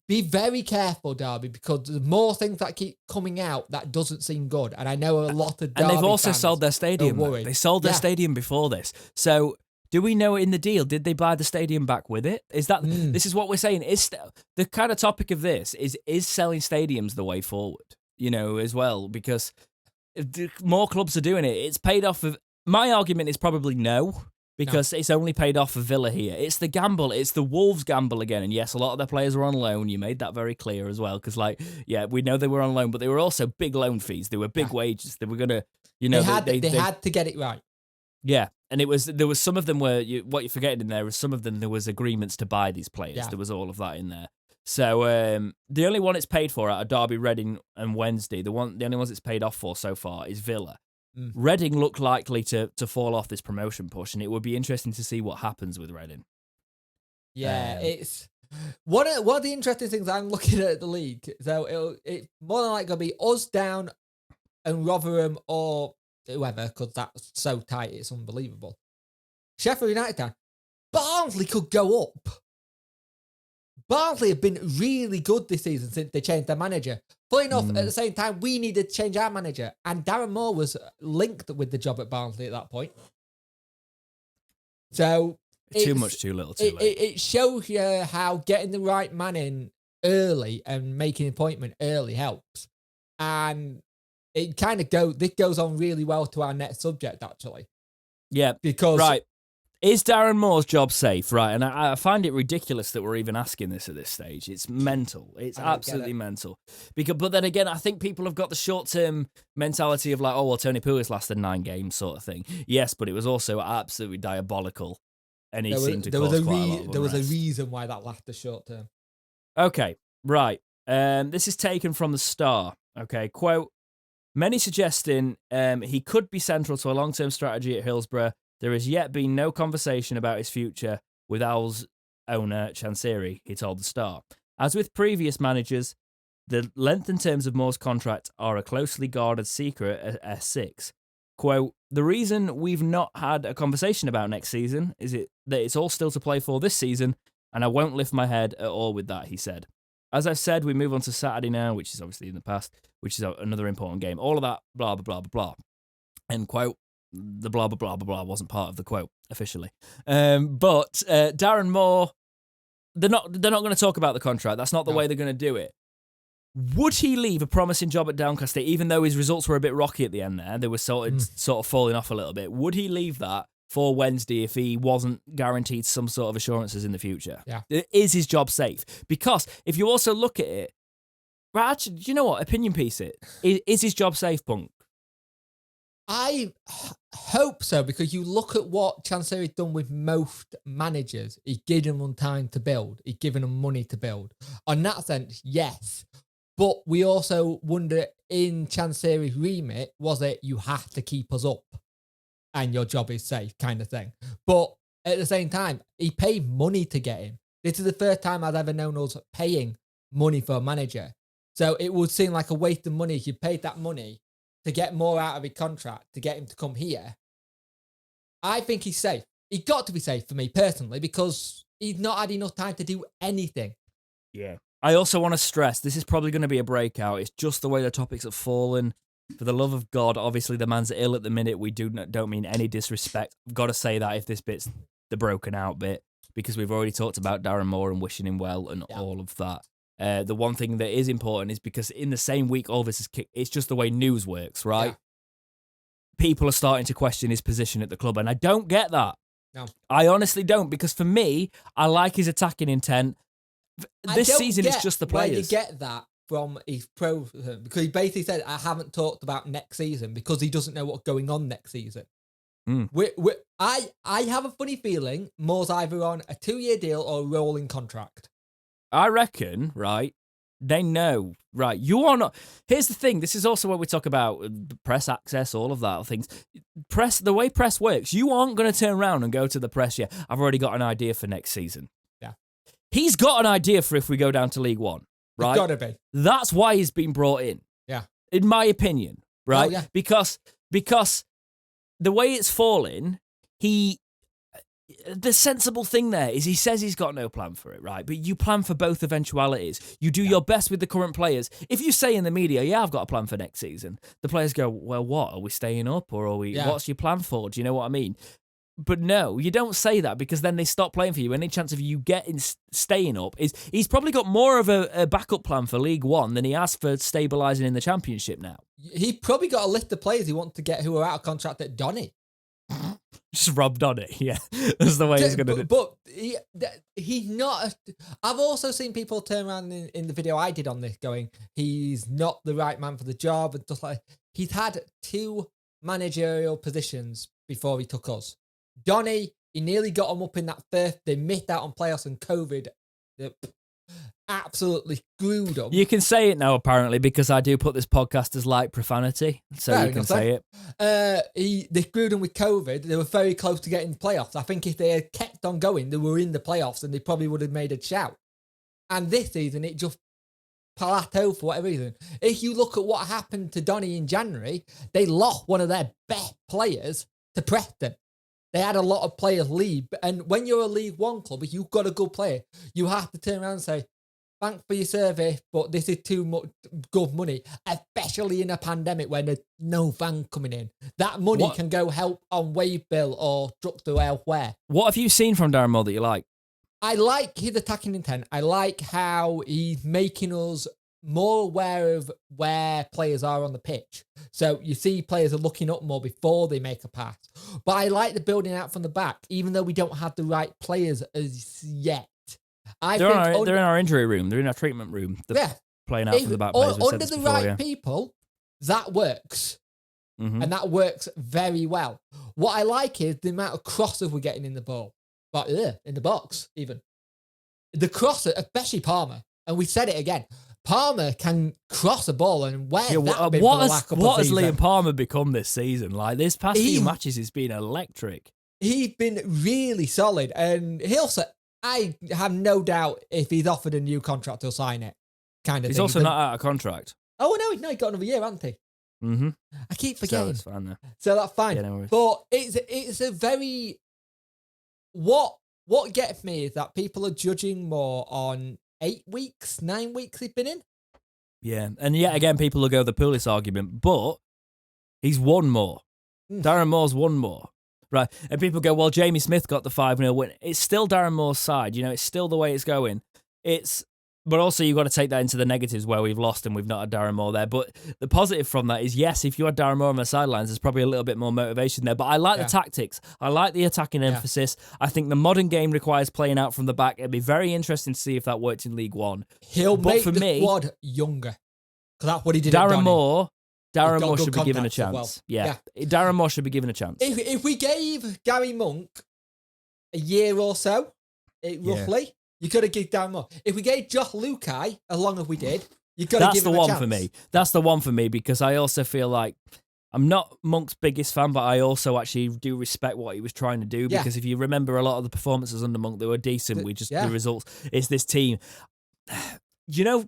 be very careful, Derby, because there's more things that keep coming out that doesn't seem good. And I know a lot of Derby and they've also fans sold their stadium. They sold their stadium before this. So do we know in the deal, did they buy the stadium back with it? Is that this is what we're saying? Is the kind of topic of this is selling stadiums the way forward? You know, as well, because if more clubs are doing it. It's paid off. My argument is probably no. Because it's only paid off for Villa here. It's the gamble. It's the Wolves gamble again. And yes, a lot of their players were on loan. You made that very clear as well. Because, we know they were on loan, but they were also big loan fees. They were big wages. They were going to, they had to get it right. Yeah. And there was some of them where, what you're forgetting in there is some of them, there was agreements to buy these players. Yeah. There was all of that in there. So the only one it's paid for out of Derby, Reading and Wednesday, the only ones it's paid off for so far is Villa. Reading look likely to fall off this promotion push, and it would be interesting to see what happens with Reading. Yeah, it's one of the interesting things I'm looking at the league. So it's more than likely going to be us down and Rotherham or whoever, because that's so tight, it's unbelievable. Sheffield United down. Barnsley could go up. Barnsley have been really good this season since they changed their manager. Funny enough, at the same time, we needed to change our manager, and Darren Moore was linked with the job at Barnsley at that point. So too much, too little, too late. It shows you how getting the right man in early and making an appointment early helps. And it kind of this goes on really well to our next subject, actually. Yeah, because right. Is Darren Moore's job safe? Right, and I find it ridiculous that we're even asking this at this stage. It's mental. It's absolutely mental. But then again, I think people have got the short-term mentality of Tony Pulis lasted 9 games sort of thing. Yes, but it was also absolutely diabolical, and he seemed to cause quite a lot of There was a unrest. reason why that lasted short-term. Okay, right. This is taken from the Star. Okay, quote, many suggesting he could be central to a long-term strategy at Hillsborough. There has yet been no conversation about his future with Owl's owner, Chansiri, he told the Star. As with previous managers, the length and terms of Moore's contract are a closely guarded secret at S6. Quote, the reason we've not had a conversation about next season is that it's all still to play for this season, and I won't lift my head at all with that, he said. As I've said, we move on to Saturday now, which is obviously in the past, which is another important game. All of that, blah, blah, blah, blah, blah. End quote. The blah, blah, blah, blah, blah wasn't part of the quote officially. But Darren Moore, they're not going to talk about the contract. That's not the way they're going to do it. Would he leave a promising job at Doncaster, even though his results were a bit rocky at the end there? They were sort of falling off a little bit. Would he leave that for Wednesday if he wasn't guaranteed some sort of assurances in the future? Yeah. Is his job safe? Because if you also look at it, right, actually, do you know what? Opinion piece it. Is his job safe, Punk? I hope so, because you look at what Chansiri's done with most managers. He's given them time to build. He's given them money to build. On that sense, yes. But we also wonder, in Chansiri's remit, was it you have to keep us up and your job is safe kind of thing? But at the same time, he paid money to get him. This is the first time I've ever known us paying money for a manager. So it would seem like a waste of money if you paid that money to get more out of his contract, to get him to come here. I think he's safe. He's got to be safe for me personally, because he's not had enough time to do anything. Yeah. I also want to stress, this is probably going to be a breakout. It's just the way the topics have fallen. For the love of God, obviously the man's ill at the minute. We don't mean any disrespect. I've got to say that if this bit's the broken out bit, because we've already talked about Darren Moore and wishing him well and all of that. The one thing that is important is because in the same week all this is kicked, it's just the way news works, right? Yeah. People are starting to question his position at the club, and I don't get that. No. I honestly don't, because for me, I like his attacking intent. This season it's just the players. Where you get that from his pro, because he basically said, I haven't talked about next season because he doesn't know what's going on next season. I have a funny feeling Moore's either on a 2-year deal or a rolling contract. I reckon, right, they know, right, you are not... Here's the thing, this is also what we talk about, press access, all of that things. The way press works, you aren't going to turn around and go to the press yet. I've already got an idea for next season. Yeah. He's got an idea for if we go down to League One, right? It's gotta be. That's why he's been brought in. Yeah. In my opinion, right? Oh, yeah. Because the way it's fallen, the sensible thing there is he says he's got no plan for it, right? But you plan for both eventualities. You do your best with the current players. If you say in the media, yeah, I've got a plan for next season, the players go, well, what? Are we staying up or are we, what's your plan for? Do you know what I mean? But no, you don't say that because then they stop playing for you. Any chance of you staying up is he's probably got more of a backup plan for League One than he has for stabilising in the Championship now. He probably got a list of players he wants to get who are out of contract at Donny. Just rubbed on it, yeah. That's the way he's going to do it. But he's not... I've also seen people turn around in the video I did on this going, he's not the right man for the job and stuff like that. He's had 2 managerial positions before he took us. Donny, he nearly got him up in that first. They missed out on playoffs and COVID. They absolutely screwed him. You can say it now, apparently, because I do put this podcast as light profanity, so you can say it. They screwed him with COVID. They were very close to getting the playoffs. I think if they had kept on going, they were in the playoffs and they probably would have made a shout. And this season, it just plateaued for whatever reason. If you look at what happened to Donny in January, they lost one of their best players to Preston. They had a lot of players leave. And when you're a League One club, if you've got a good player, you have to turn around and say, thanks for your service, but this is too much good money, especially in a pandemic when there's no fan coming in. That money can go help on wage bill or structure elsewhere. What have you seen from Darren Moore that you like? I like his attacking intent. I like how he's making us more aware of where players are on the pitch. So you see players are looking up more before they make a pass. But I like the building out from the back, even though we don't have the right players as yet. They're in our injury room. They're in our treatment room. They're playing out from the back. Under the right people, that works. Mm-hmm. And that works very well. What I like is the amount of crosses we're getting in the ball. But in the box, even. The crosser, especially Palmer. And we said it again. Palmer can cross a ball, and what has Liam Palmer become this season? Like this past few matches, he's been electric. He's been really solid, and I have no doubt if he's offered a new contract, he'll sign it. He's also not out of contract. Oh no, he got another year, hasn't he? Mm-hmm. I keep forgetting. So it's fine though. So that's fine. Yeah, no worries. But it's a very what gets me is that people are judging more on 8 weeks, 9 weeks he's been in. Yeah, and yet again, people will go the Pulis argument, but he's won more. Darren Moore's won more. Right, and people go, well, Jamie Smith got the 5-0 win. It's still Darren Moore's side, it's still the way it's going. But also you've got to take that into the negatives where we've lost and we've not had Darren Moore there. But the positive from that is, yes, if you had Darren Moore on the sidelines, there's probably a little bit more motivation there. But I like the tactics. I like the attacking emphasis. I think the modern game requires playing out from the back. It'd be very interesting to see if that worked in League One. He'll make the squad younger. Because that's what he did Darren Moore should be given a chance. Well. Yeah. Darren Moore should be given a chance. If we gave Gary Monk a year or so, roughly, you could have given Darren Moore. If we gave Josh Lukai as long as we did, you got to give him a chance. That's the one for me. That's the one for me because I also feel like I'm not Monk's biggest fan, but I also actually do respect what he was trying to do because if you remember a lot of the performances under Monk, they were decent. The results. It's this team.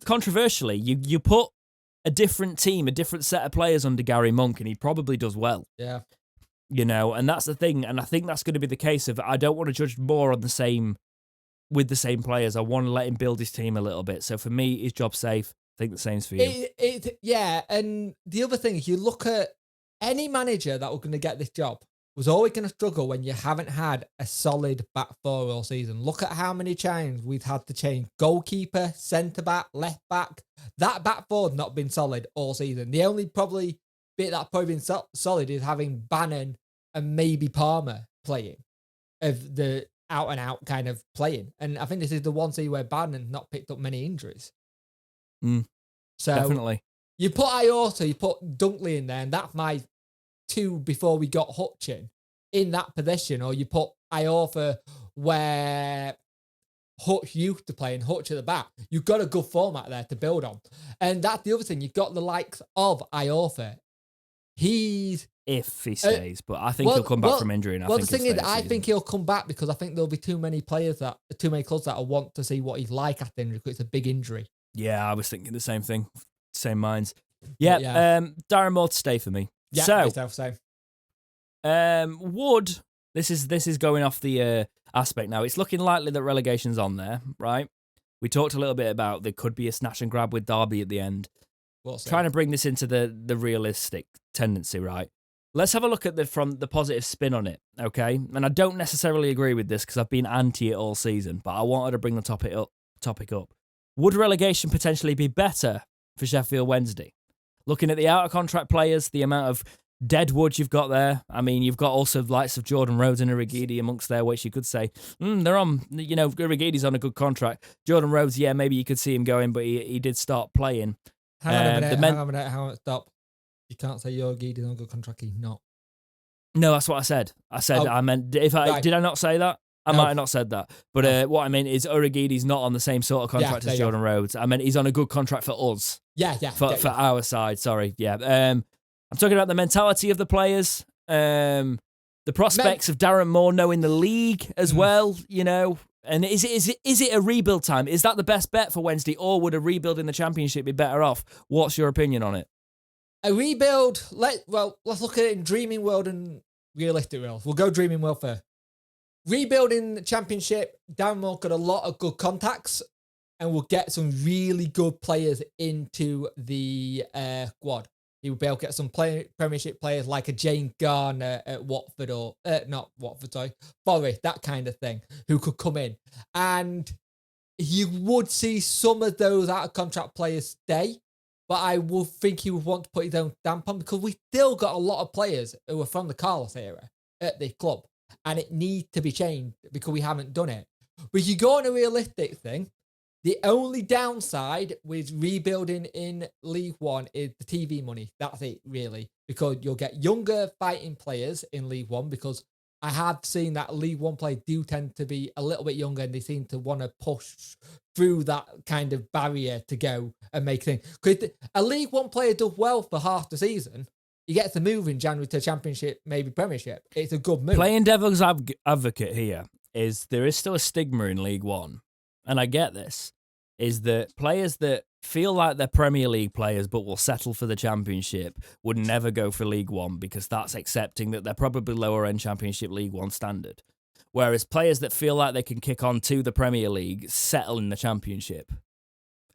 Controversially, you put a different team, a different set of players under Gary Monk, and he probably does well. Yeah. And that's the thing. And I think that's going to be the case of I don't want to judge more on with the same players. I want to let him build his team a little bit. So for me, his job's safe. I think the same's for you. And the other thing is you look at any manager that was going to get this job was always going to struggle when you haven't had a solid back four all season. Look at how many times we've had to change goalkeeper, centre-back, left-back. That back four's not been solid all season. The only bit that's probably been solid is having Bannon and maybe Palmer playing of the out-and-out kind of playing. And I think this is the one season where Bannon's not picked up many injuries. So definitely. You put Iorta, you put Dunkley in there, and that's my 2 before we got Hutchin in that position, or you put Iorta where Hutch used to play and Hutch at the back. You've got a good format there to build on. And that's the other thing. You've got the likes of Iorta. if he stays, but I think he'll come back from injury. And I think the thing is, I think he'll come back because I think there'll be too many clubs that will want to see what he's like after injury because it's a big injury. Yeah, I was thinking the same thing. Same minds. Yeah, Darren Moore to stay for me. Yeah, so, myself, same. Would this is going off the aspect now. It's looking likely that relegation's on there, right? We talked a little bit about there could be a snatch and grab with Derby at the end. Trying to bring this into the realistic tendency, right? Let's have a look at from the positive spin on it, okay? And I don't necessarily agree with this because I've been anti it all season, but I wanted to bring the topic up. Would relegation potentially be better for Sheffield Wednesday? Looking at the out-of-contract players, the amount of dead wood you've got there. I mean, you've got also the likes of Jordan Rhodes and Urigidi amongst there, which you could say, they're on, Urigidi's on a good contract. Jordan Rhodes, yeah, maybe you could see him going, but he did start playing. Hang on a minute, stop. You can't say Urigidi's on a good contract, he's not. No, that's what I said. I meant, did I not say that? I might have not said that. But what I mean is Urigidi's not on the same sort of contract as Jordan Rhodes. I meant he's on a good contract for us. Yeah. For our side, sorry. Yeah. I'm talking about the mentality of the players, the prospects of Darren Moore knowing the league as well, And is it a rebuild time? Is that the best bet for Wednesday, or would a rebuild in the Championship be better off? What's your opinion on it? A rebuild, let's look at it in dreaming world and realistic world. We'll go dreaming world first. Rebuilding the Championship, Darren Moore got a lot of good contacts and will get some really good players into the squad. He will be able to get some Premiership players like a Jane Garner at Watford Forest, that kind of thing, who could come in. And you would see some of those out-of-contract players stay, but I would think he would want to put his own stamp on because we still got a lot of players who are from the Carlos era at the club, and it needs to be changed because we haven't done it. But if you go on a realistic thing, the only downside with rebuilding in League One is the TV money. That's it, really, because you'll get younger fighting players in League One because I have seen that League One players do tend to be a little bit younger and they seem to want to push through that kind of barrier to go and make things. Because a League One player does well for half the season, he gets to move in January to Championship, maybe Premiership. It's a good move. Playing devil's advocate here is there is still a stigma in League One, and I get this, is that players that feel like they're Premier League players but will settle for the Championship would never go for League One because that's accepting that they're probably lower end Championship League One standard. Whereas players that feel like they can kick on to the Premier League settle in the Championship.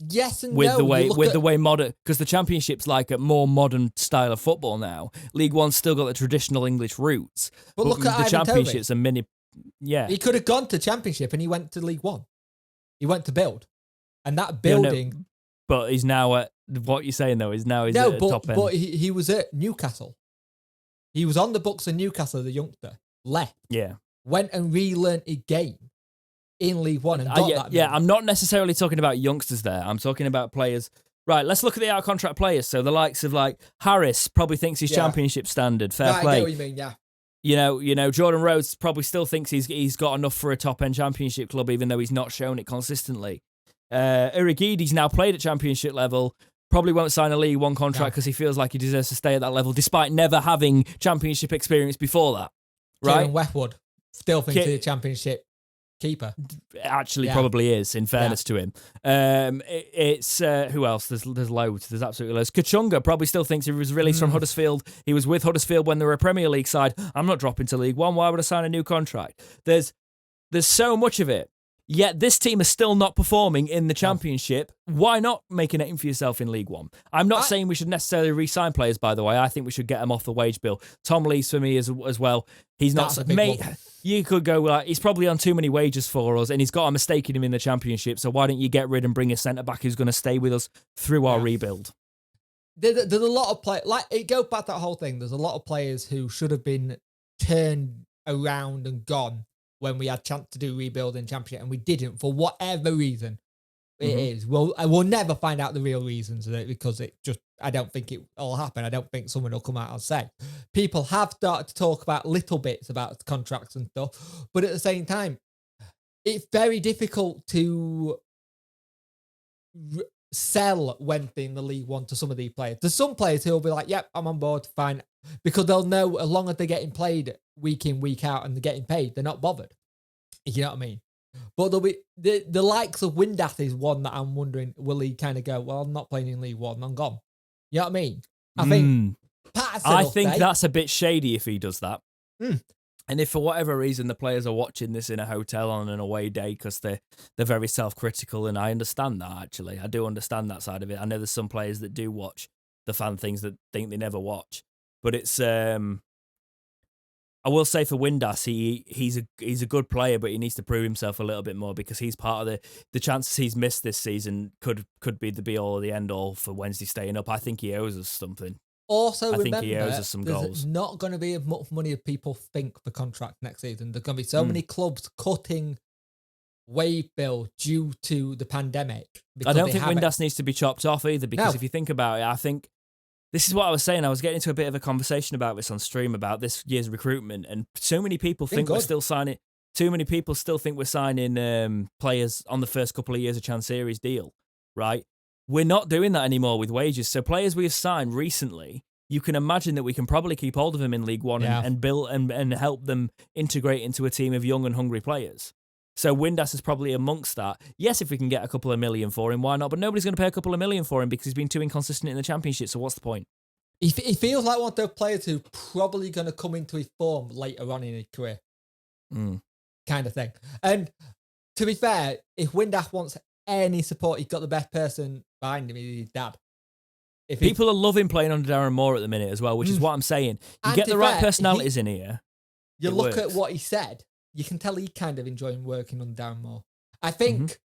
Yes and with no. The way modern, because the Championship's like a more modern style of football now. League One's still got the traditional English roots, but look at the Ivan Championship's Toney. a mini. Yeah, he could have gone to Championship and he went to League One. He went to build, and that building. No, but he's now at what you're saying though. He's at the top end. But he was at Newcastle. He was on the books of Newcastle, the youngster. Left. Yeah. Went and relearned a game in League One and got that. Yeah, I'm not necessarily talking about youngsters there. I'm talking about players. Right, let's look at the out-of-contract players. So the likes of like Harris probably thinks he's Championship standard. Fair play. I get what you mean, yeah. You know, Jordan Rhodes probably still thinks he's got enough for a top-end Championship club, even though he's not shown it consistently. Urigidi's now played at Championship level. Probably won't sign a League One contract because he feels like he deserves to stay at that level, despite never having Championship experience before that. Right? Kieran Westwood still thinks he's a Championship keeper. Actually, probably is, in fairness to him. It's who else? There's loads. There's absolutely loads. Kachunga probably still thinks he was released from Huddersfield. He was with Huddersfield when they were a Premier League side. I'm not dropping to League One. Why would I sign a new contract? There's so much of it. Yet this team is still not performing in the Championship. Why not make a name for yourself in League One? I'm not saying we should necessarily re-sign players, by the way. I think we should get them off the wage bill. Tom Lee's for me as well. He's not... Mate, you could go, like, he's probably on too many wages for us, and he's got a mistake in him in the Championship, so why don't you get rid and bring a centre-back who's going to stay with us through our rebuild? There's a lot of players... Like, it goes back to that whole thing. There's a lot of players who should have been turned around and gone when we had chance to do rebuild in Championship, and we didn't for whatever reason it is. We'll never find out the real reasons of it because I don't think it will happen. I don't think someone will come out and say. People have started to talk about little bits about contracts and stuff, but at the same time, it's very difficult to sell Wednesday in the League One to some of these players. There's some players who will be like, yep, I'm on board, fine. Because they'll know as long as they're getting played week in, week out and they're getting paid, they're not bothered. You know what I mean? But there'll be the likes of Windass is one that I'm wondering, will he kind of go, well, I'm not playing in League One, I'm gone. You know what I mean? I think I think that's a bit shady if he does that. Mm. And if for whatever reason the players are watching this in a hotel on an away day because they're very self-critical, and I understand that, actually. I do understand that side of it. I know there's some players that do watch the fan things that think they never watch. But it's I will say for Windass, he's a good player, but he needs to prove himself a little bit more, because he's part of the chances he's missed this season could be the be all or the end all for Wednesday staying up. I think he owes us something. Also, I remember, think he owes us some goals. There's not going to be as much money as people think for contract next season. There's going to be so many clubs cutting wage bill due to the pandemic. I don't think Windass needs to be chopped off either, because if you think about it, I think this is what I was saying. I was getting into a bit of a conversation about this on stream about this year's recruitment, and so many people think we're still signing. Too many people still think we're signing players on the first couple of years of Chan Series deal, right? We're not doing that anymore with wages. So players we have signed recently, you can imagine that we can probably keep hold of them in League One and build and help them integrate into a team of young and hungry players. So Windass is probably amongst that. Yes, if we can get a couple of million for him, why not? But nobody's going to pay a couple of million for him because he's been too inconsistent in the Championship. So what's the point? He feels like one of those players who's probably going to come into his form later on in his career. Kind of thing. And to be fair, if Windass wants any support, he's got the best person behind him, his dad. People are loving playing under Darren Moore at the minute as well, which is what I'm saying. You get the right personalities in here. You look at what he said, you can tell he kind of enjoying working under Darren Moore. I think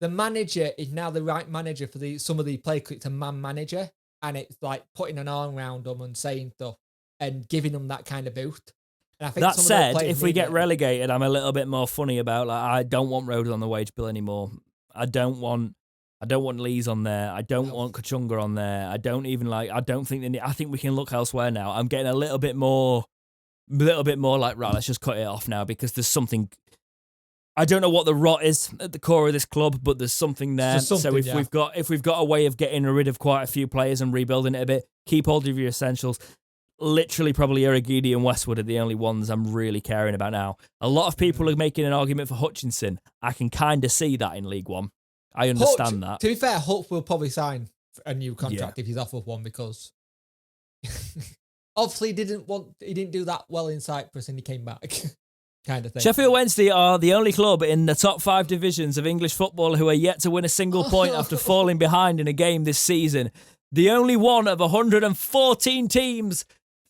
the manager is now the right manager for some of the players. It's a man manager, and it's like putting an arm around them and saying stuff and giving them that kind of boost. And I think that said, if we get relegated, I'm a little bit more funny about, like, I don't want Rhodes on the wage bill anymore. I don't want Lees on there. I don't want Kachunga on there. I don't think I think we can look elsewhere now. I'm getting a little bit more like, right, let's just cut it off now, because there's something. I don't know what the rot is at the core of this club, but there's something there. So if we've got a way of getting rid of quite a few players and rebuilding it a bit, keep hold of your essentials. Literally, probably Irigidi and Westwood are the only ones I'm really caring about now. A lot of people are making an argument for Hutchinson. I can kind of see that in League One. I understand that. To be fair, Hutch will probably sign a new contract if he's offered one, because obviously he didn't do that well in Cyprus and he came back. Kind of thing. Sheffield Wednesday are the only club in the top 5 divisions of English football who are yet to win a single point after falling behind in a game this season. The only one of 114 teams.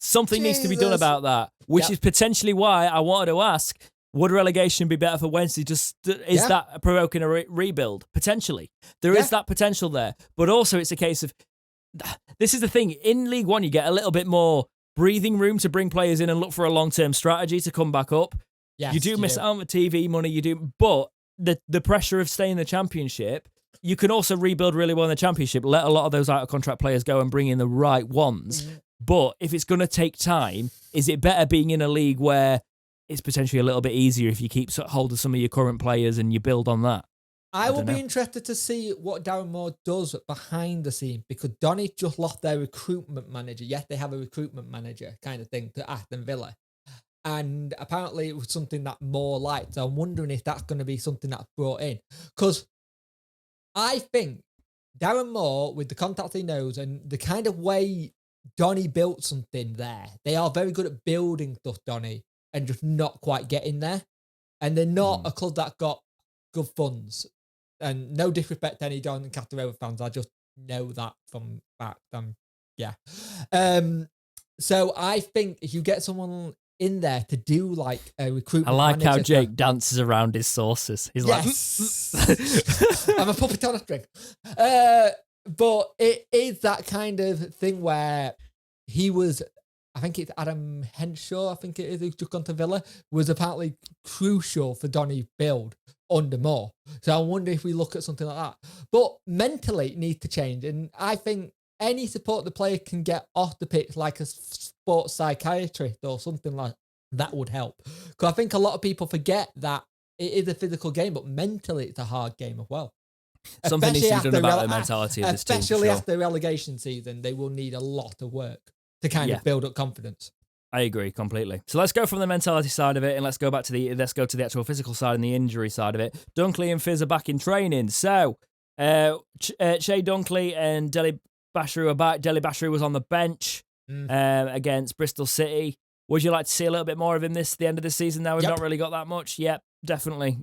Something needs to be done about that, which is potentially why I wanted to ask, would relegation be better for Wednesday? Is that provoking a rebuild? Potentially. There is that potential there. But also it's a case of, this is the thing, in League One you get a little bit more breathing room to bring players in and look for a long-term strategy to come back up. Yes, you do miss out on the TV money, but the pressure of staying in the Championship, you can also rebuild really well in the Championship, let a lot of those out-of-contract players go and bring in the right ones. But if it's going to take time, is it better being in a league where it's potentially a little bit easier if you keep hold of some of your current players and you build on that? I will be interested to see what Darren Moore does behind the scene, because Donny just lost their recruitment manager. Yes, they have a recruitment manager kind of thing to Aston Villa. And apparently it was something that Moore liked. So I'm wondering if that's going to be something that's brought in. Because I think Darren Moore, with the contacts he knows and the kind of way Donny built something there, they are very good at building stuff, Donny, and just not quite getting there. And they're not a club that got good funds. And no disrespect to any Don and Catarella fans, I just know that from fact. So I think if you get someone in there to do like a recruitment, I like how Jake dances around his sources. He's like, I'm a puppet on a string. But it is that kind of thing where he was, I think it's Adam Henshaw, I think it is, who's just gone to Villa, was apparently crucial for Donny's build under Moore. So I wonder if we look at something like that. But mentally, it needs to change. And I think any support the player can get off the pitch, like a sports psychiatrist or something like that, would help. Because I think a lot of people forget that it is a physical game, but mentally it's a hard game as well. Something needs to be done about the rele- mentality of this team. Especially for sure. after relegation season, they will need a lot of work to kind of build up confidence. I agree completely. So let's go from the mentality side of it, and let's go to the actual physical side and the injury side of it. Dunkley and Fizz are back in training. So Shea Dunkley and Deli Bashiru are back. Deli Bashiru was on the bench against Bristol City. Would you like to see a little bit more of him the end of the season? Now we've not really got that much. Yep, definitely.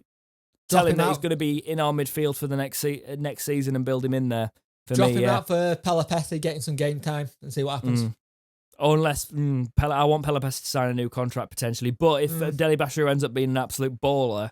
Tell him that he's going to be in our midfield for the next season and build him in there. Drop him out for Pelopessi, getting some game time and see what happens. Unless I want Pelopessi to sign a new contract potentially, but if Deli Bashiru ends up being an absolute baller,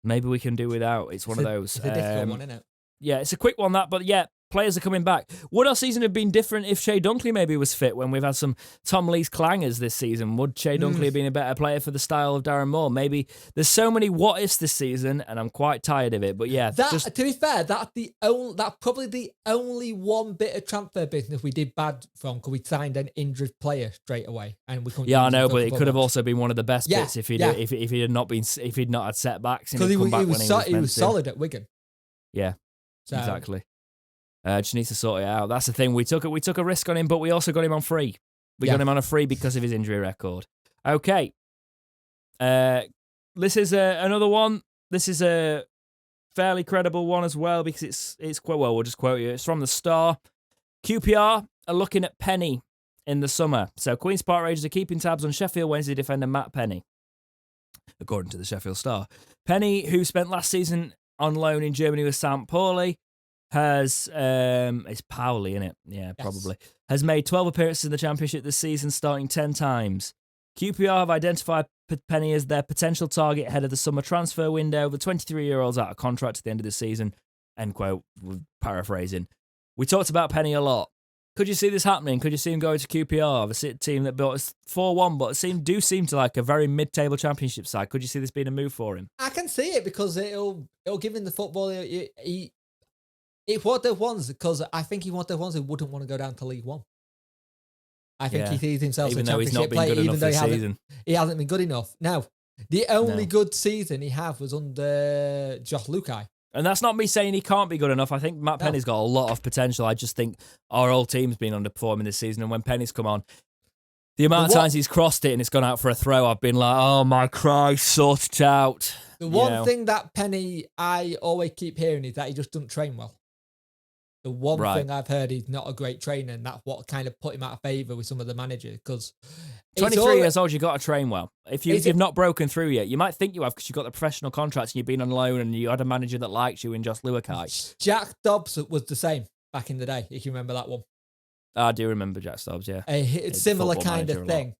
maybe we can do without. It's one of those. It's a difficult one, isn't it? Yeah, it's a quick one but yeah, players are coming back. Would our season have been different if Shea Dunkley maybe was fit when we've had some Tom Lee's clangers this season? Would Shea Dunkley have been a better player for the style of Darren Moore? Maybe there's so many what ifs this season, and I'm quite tired of it. But yeah, to be fair, that's probably the only one bit of transfer business we did bad from, because we signed an injured player straight away, and we couldn't. Yeah, I know, but it could have also been one of the best bits if he'd not had setbacks. Because he was solid at Wigan. Yeah, exactly. Just needs to sort it out. That's the thing. We took a risk on him, but we also got him on free. We got him on a free because of his injury record. Okay. This is another one. This is a fairly credible one as well, because it's quite well. We'll just quote you. It's from the Star. QPR are looking at Penny in the summer. So Queen's Park Rangers are keeping tabs on Sheffield Wednesday defender Matt Penny, according to the Sheffield Star. Penny, who spent last season on loan in Germany with St. Pauli, has it's Pauli, isn't it? Yeah, probably. Has made 12 appearances in the Championship this season, starting 10 times. QPR have identified Penny as their potential target ahead of the summer transfer window. The 23-year-old's out of contract at the end of the season. End quote, paraphrasing. We talked about Penny a lot. Could you see this happening? Could you see him going to QPR, the team that built us 4-1, but seem to like a very mid-table Championship side? Could you see this being a move for him? I can see it, because it'll give him the football. It's what they wants, because I think he wants the ones who wouldn't want to go down to League One. I think he sees himself as a Championship player, even though he hasn't been good enough. Now, the only good season he had was under Josh Lukai. And that's not me saying he can't be good enough. I think Matt Penny's got a lot of potential. I just think our old team's been underperforming this season, and when Penny's come on, the amount of times he's crossed it and it's gone out for a throw, I've been like, oh my Christ, sort it out. The one thing that Penny, I always keep hearing, is that he just doesn't train well. The one thing I've heard, he's not a great trainer, and that's what kind of put him out of favour with some of the managers. Because 23 years old, you've got to train well. If you've not broken through yet, you might think you have because you've got the professional contracts and you've been on loan and you had a manager that likes you in Josh Luakai. Jack Dobbs was the same back in the day, if you remember that one. I do remember Jack Dobbs, yeah. It's similar kind of thing.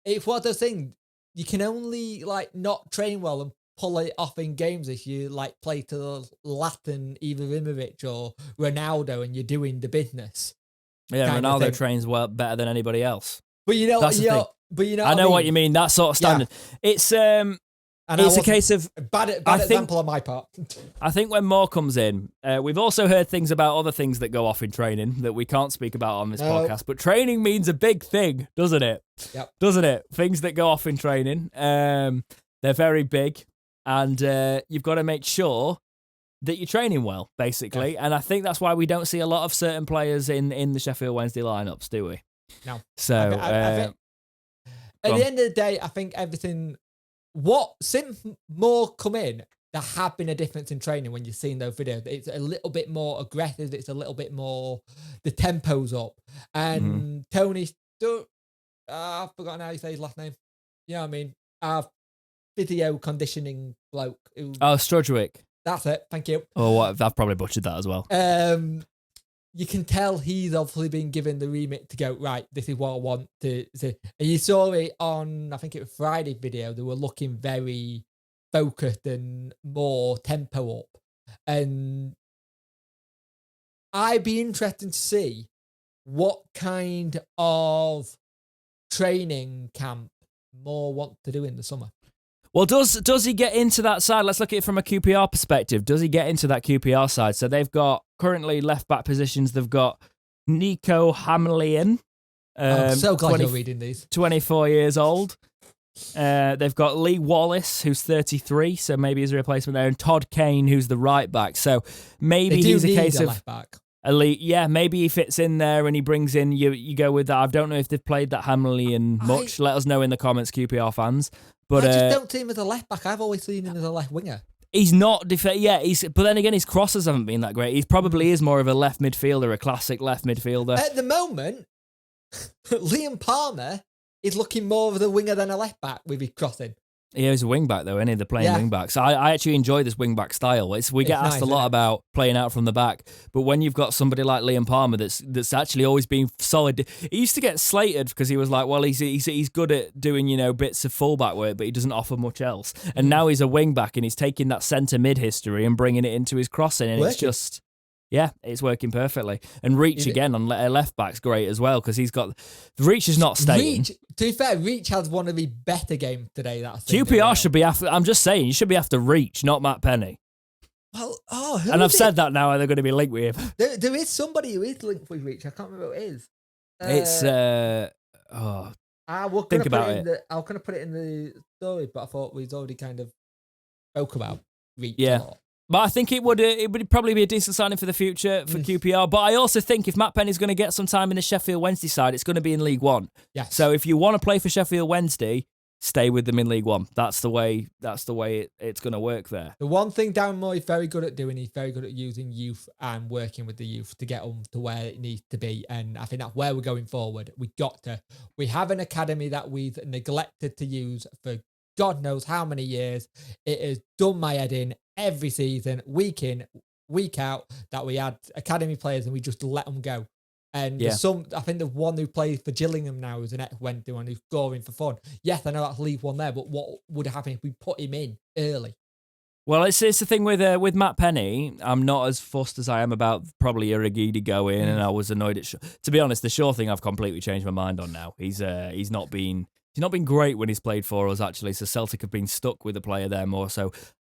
It's one of those things, you can only not train well and pull it off in games if you play to the Latin Ibrahimovic or Ronaldo and you're doing the business. Yeah, Ronaldo trains well better than anybody else. But I know what you mean. That sort of standard. Yeah. It's a case of bad example on my part. I think when Moore comes in, we've also heard things about other things that go off in training that we can't speak about on this podcast. But training means a big thing, doesn't it? Yep. Doesn't it? Things that go off in training, they're very big. And you've got to make sure that you're training well, basically. Yeah. And I think that's why we don't see a lot of certain players in the Sheffield Wednesday lineups, do we? No. So, at the end of the day, I think everything... Since Moore come in, there have been a difference in training when you've seen those videos. It's a little bit more aggressive. It's a little bit more... The tempo's up. And Tony... I've forgotten how you say his last name. You know what I mean? Video conditioning bloke. Strudwick. That's it. Thank you. Oh, I've probably butchered that as well. You can tell he's obviously been given the remit to go, right, this is what I want to see. And you saw it on, I think it was Friday video, they were looking very focused and more tempo up. And I'd be interested to see what kind of training camp Moore want to do in the summer. Well, does he get into that side? Let's look at it from a QPR perspective. Does he get into that QPR side? So they've got currently left-back positions. They've got Nico Hamlian. I'm so glad you're reading these. 24 years old. They've got Lee Wallace, who's 33, so maybe he's a replacement there, and Todd Kane, who's the right back. So maybe he's a case of left back. elite. Yeah, maybe he fits in there and he brings in, you go with that. I don't know if they've played that Hamlin much. Let us know in the comments, QPR fans. But I just don't see him as a left back. I've always seen him as a left winger. He's not but then again, his crosses haven't been that great. He probably is more of a left midfielder, a classic left midfielder. At the moment, Liam Palmer is looking more of a winger than a left back with his crossing. Yeah, he's a wing back though, isn't he? They're playing wing backs. I actually enjoy this wing back style. We get asked a lot about playing out from the back, but when you've got somebody like Liam Palmer that's actually always been solid. He used to get slated because he was like, well, he's good at doing bits of fullback work, but he doesn't offer much else. And now he's a wing back and he's taking that centre mid history and bringing it into his crossing, and it's just. Yeah, it's working perfectly. And Reach again on left back's great as well because he's got... Reach is not staying. To be fair, Reach has one of the better games today. QPR should be after... I'm just saying, you should be after Reach, not Matt Penny. Well, and I've said that now, and they're going to be linked with him. There is somebody who is linked with Reach. I can't remember who it is. It's... think about it. I was going to put it in the story, but I thought we'd already kind of spoke about Reach a lot. But I think it would probably be a decent signing for the future for QPR. But I also think if Matt Penny's going to get some time in the Sheffield Wednesday side, it's going to be in League One. Yes. So if you want to play for Sheffield Wednesday, stay with them in League One. That's the way it's going to work there. The one thing Darren Moore is very good at doing, he's very good at using youth and working with the youth to get them to where it needs to be. And I think that's where we're going forward. We have an academy that we've neglected to use for God knows how many years. It has done my head in every season, week in, week out, that we had academy players and we just let them go. And I think the one who plays for Gillingham now is an ex-Wendy one who's scoring for fun. Yes, I know that's League One there, but what would happen if we put him in early? Well, it's the thing with Matt Penny. I'm not as fussed as I am about probably Iragidi going, and I was annoyed at. To be honest, the Shaw thing I've completely changed my mind on now. He's not been great when he's played for us actually. So Celtic have been stuck with the player there more so.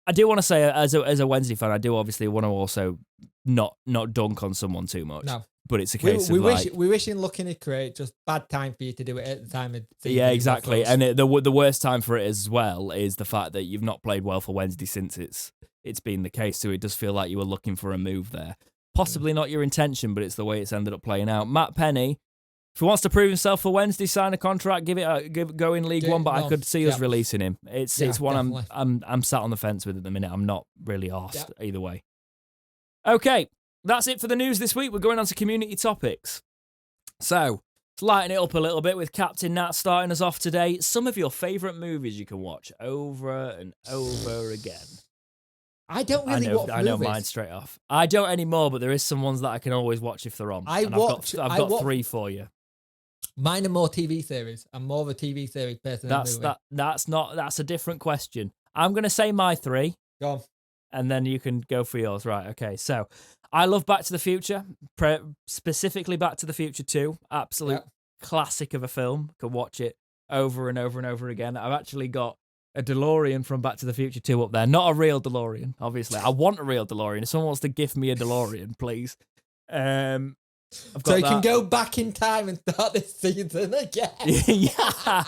I do want to say, as a Wednesday fan, I do obviously want to also not dunk on someone too much. No. But it's a case we wish in looking at Craig, just bad time for you to do it at the time of the season. Yeah, exactly. And the worst time for it as well is the fact that you've not played well for Wednesday since it's been the case. So it does feel like you were looking for a move there. Possibly not your intention, but it's the way it's ended up playing out. Matt Penny, if he wants to prove himself for Wednesday, sign a contract, go in League One. But I could see us releasing him. It's one definitely. I'm sat on the fence with at the minute. I'm not really arsed either way. Okay, that's it for the news this week. We're going on to community topics. So let's lighten it up a little bit with Captain Nat starting us off today. Some of your favourite movies you can watch over and over again. I don't really watch movies. I know mine straight off. I don't anymore, but there is some ones that I can always watch if they're on. I've got three for you. Mine are more TV series. I'm more of a TV series person. That's a different question. I'm going to say my three. Go on. And then you can go for yours. Right, okay. So, I love Back to the Future, specifically Back to the Future 2. Absolute classic of a film. Can watch it over and over and over again. I've actually got a DeLorean from Back to the Future 2 up there. Not a real DeLorean, obviously. I want a real DeLorean. If someone wants to gift me a DeLorean, please. So you can go back in time and start this season again. Yeah.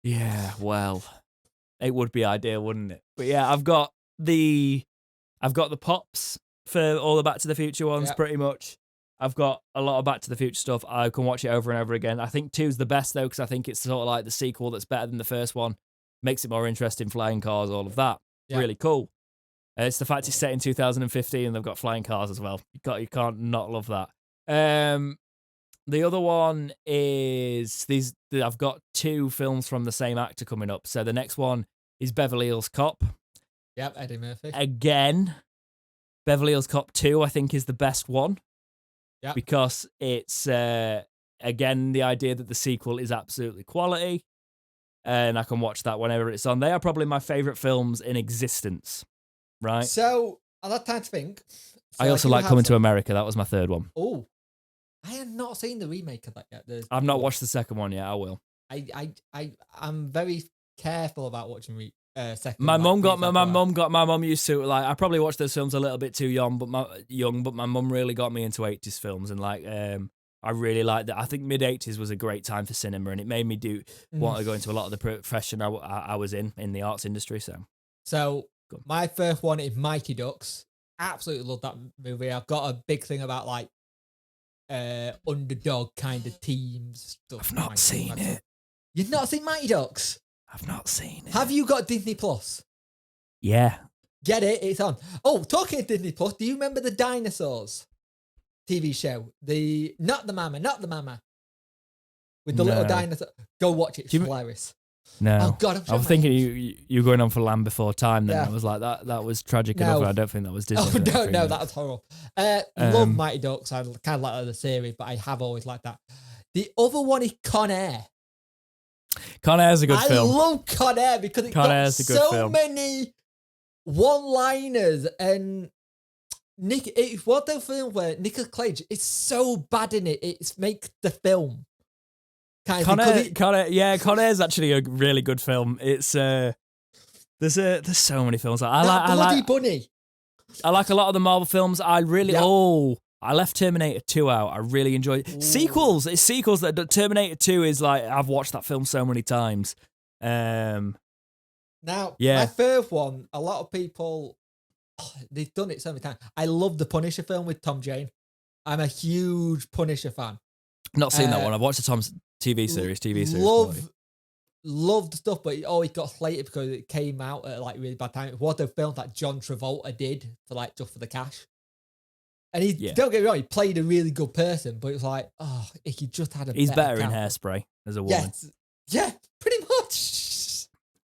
Yeah, well, it would be ideal, wouldn't it? But yeah, I've got the pops for all the Back to the Future ones, pretty much. I've got a lot of Back to the Future stuff. I can watch it over and over again. I think 2's the best, though, because I think it's sort of like the sequel that's better than the first one. Makes it more interesting, flying cars, all of that. Yeah. Really cool. It's the fact it's set in 2015 and they've got flying cars as well. You can't not love that. The other one is I've got 2 films from the same actor coming up. So the next one is Beverly Hills Cop. Yep, Eddie Murphy. Again, Beverly Hills Cop 2, I think, is the best one. Yep. Because it's, again, the idea that the sequel is absolutely quality. And I can watch that whenever it's on. They are probably my favourite films in existence. Right. So, I've had time to think. I also like Coming to America. That was my third one. Oh. I have not seen the remake of that yet. I've not watched the second one yet. I will. I'm very careful about watching second. My mum used to like. I probably watched those films a little bit too young, but my mum really got me into 80s films and like I really liked that. I think mid-80s was a great time for cinema, and it made me want to go into a lot of the profession I was in the arts industry. So my first one is Mighty Ducks. Absolutely love that movie. I've got a big thing about like underdog kind of teams stuff. I've not seen it. You've not seen Mighty Ducks? I've not seen it. Have you got Disney Plus? Yeah. Get it? It's on. Oh, talking of Disney Plus, do you remember the Dinosaurs TV show? Not the mama. With the little dinosaur. Go watch it. It's hilarious. No. Oh God, I was thinking you were going on for Land Before Time then. I was like, that was tragic enough. I don't think that was Disney. Oh, no, that was horrible. Love Mighty Ducks. I kind of like the series, but I have always liked that. The other one is Con Air. Con Air's a good film. I love Con Air because it got so many one-liners, and it's one of those films where Nicolas Cage is so bad in it, it makes the film. Con Air's actually a really good film. It's there's so many films. I like Bunny. I like a lot of the Marvel films. I left Terminator 2 out. I really enjoyed it. Sequels. It's sequels that Terminator 2 is like, I've watched that film so many times. Now, my first one, a lot of people, they've done it so many times. I love the Punisher film with Tom Jane. I'm a huge Punisher fan. Not seen that one. I've watched the Tom's TV series. Loved the stuff, but it always got slated because it came out at like really bad time. It was a film that John Travolta did for like just for the cash. And don't get me wrong, he played a really good person, but it was like, if he just had he's better in Hairspray as a woman. Yeah, pretty much.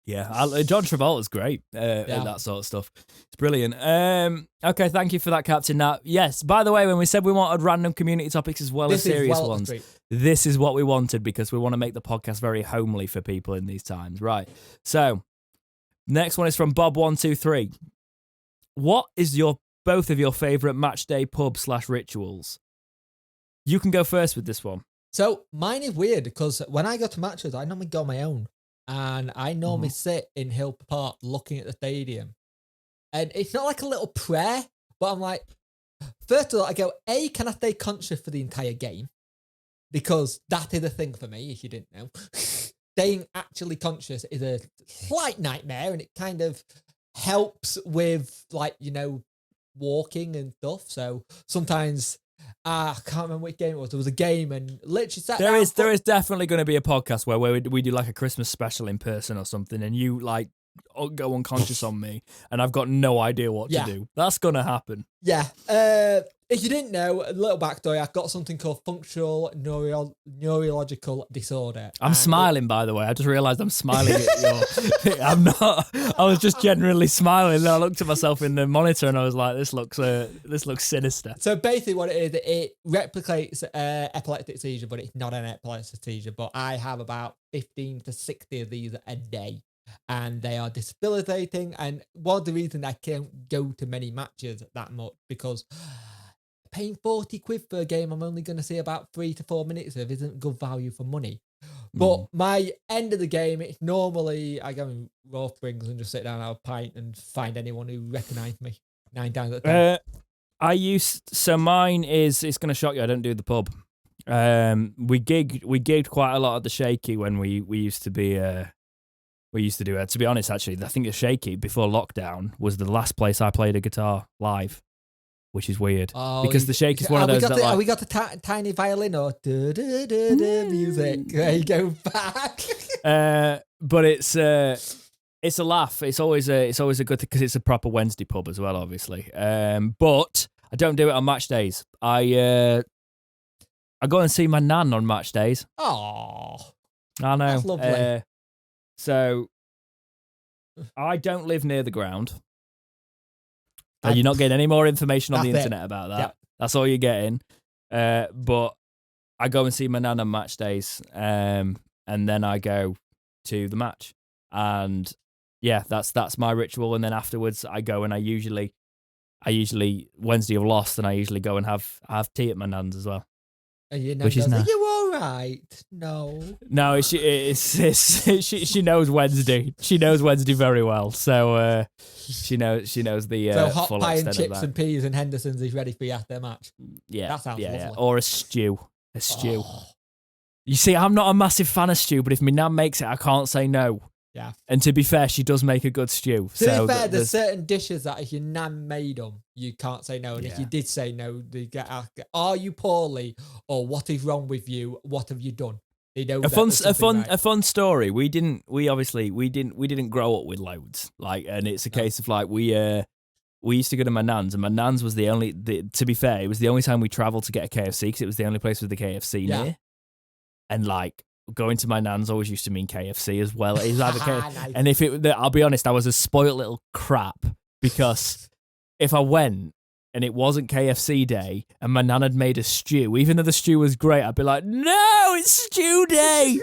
Yeah, John Travolta's great in that sort of stuff. It's brilliant. Okay, thank you for that, Captain. Now, yes, by the way, when we said we wanted random community topics as well as serious ones, this is what we wanted because we want to make the podcast very homely for people in these times. Right. So, next one is from Bob123. What is both of your favourite match day pub/rituals? You can go first with this one. So, mine is weird because when I go to matches, I normally go on my own. And I normally sit in Hill Park looking at the stadium. And it's not like a little prayer, but I'm like, first of all, I go, can I stay conscious for the entire game? Because that is a thing for me, if you didn't know. Staying actually conscious is a slight nightmare, and it kind of helps with, like, walking and stuff. So sometimes... I can't remember which game it was. There was a game and literally there is definitely going to be a podcast where we do like a Christmas special in person or something, and you like go unconscious on me, and I've got no idea what to do. That's going to happen. Yeah. If you didn't know, a little backstory, I've got something called functional neurological disorder. I'm smiling, by the way. I just realised I'm smiling at your... I'm not. I was just generally smiling. And I looked at myself in the monitor and I was like, this looks sinister. So basically what it is, it replicates epileptic seizure, but it's not an epileptic seizure. But I have about 15 to 60 of these a day. And they are debilitating. And one of the reasons I can't go to many matches that much, because... paying 40 quid for a game I'm only going to see about 3 to 4 minutes of isn't good value for money. But my end of the game, it's normally I go in Raw Springs and just sit down, have a pint and find anyone who recognised me 9 times at a time. Mine is, it's going to shock you, I don't do the pub. We gigged quite a lot at the Shaky when we used to be... we used to do it. To be honest, actually, I think the Shaky before lockdown was the last place I played a guitar live. Which is weird because the Shake is one of those that have we got the tiny violin or music? There you go back. But it's a laugh. It's always a good thing because it's a proper Wednesday pub as well, obviously. But I don't do it on match days. I go and see my nan on match days. Oh, I know. That's lovely. So I don't live near the ground. And you're not getting any more information on the internet about that. Yep. That's all you're getting. But I go and see my nan on match days, and then I go to the match. And yeah, that's my ritual. And then afterwards, I go and I usually Wednesday have lost, and I usually go and have tea at my nan's as well. Which is nice. Are you all right? No, she knows Wednesday. She knows Wednesday very well, so she knows the so hot full pie and extent chips of that. and peas and Henderson's is ready for you after the match. Yeah, that sounds lovely. Or a stew. A stew. You see, I'm not a massive fan of stew, but if my nan makes it, I can't say no. Yeah. And to be fair, she does make a good stew. To be fair, there's certain dishes that if your nan made them, you can't say no. And if you did say no, they get asked, are you poorly? Or what is wrong with you? What have you done? They know a fun story. We didn't grow up with loads. Like, and it's a case of like we used to go to my nan's, and my nan's was to be fair, it was the only time we travelled to get a KFC because it was the only place with the KFC near. And like going to my nan's always used to mean KFC as well. It was either Nice. And I'll be honest, I was a spoiled little crap because if I went and it wasn't KFC day and my nan had made a stew, even though the stew was great, I'd be like, no, it's stew day.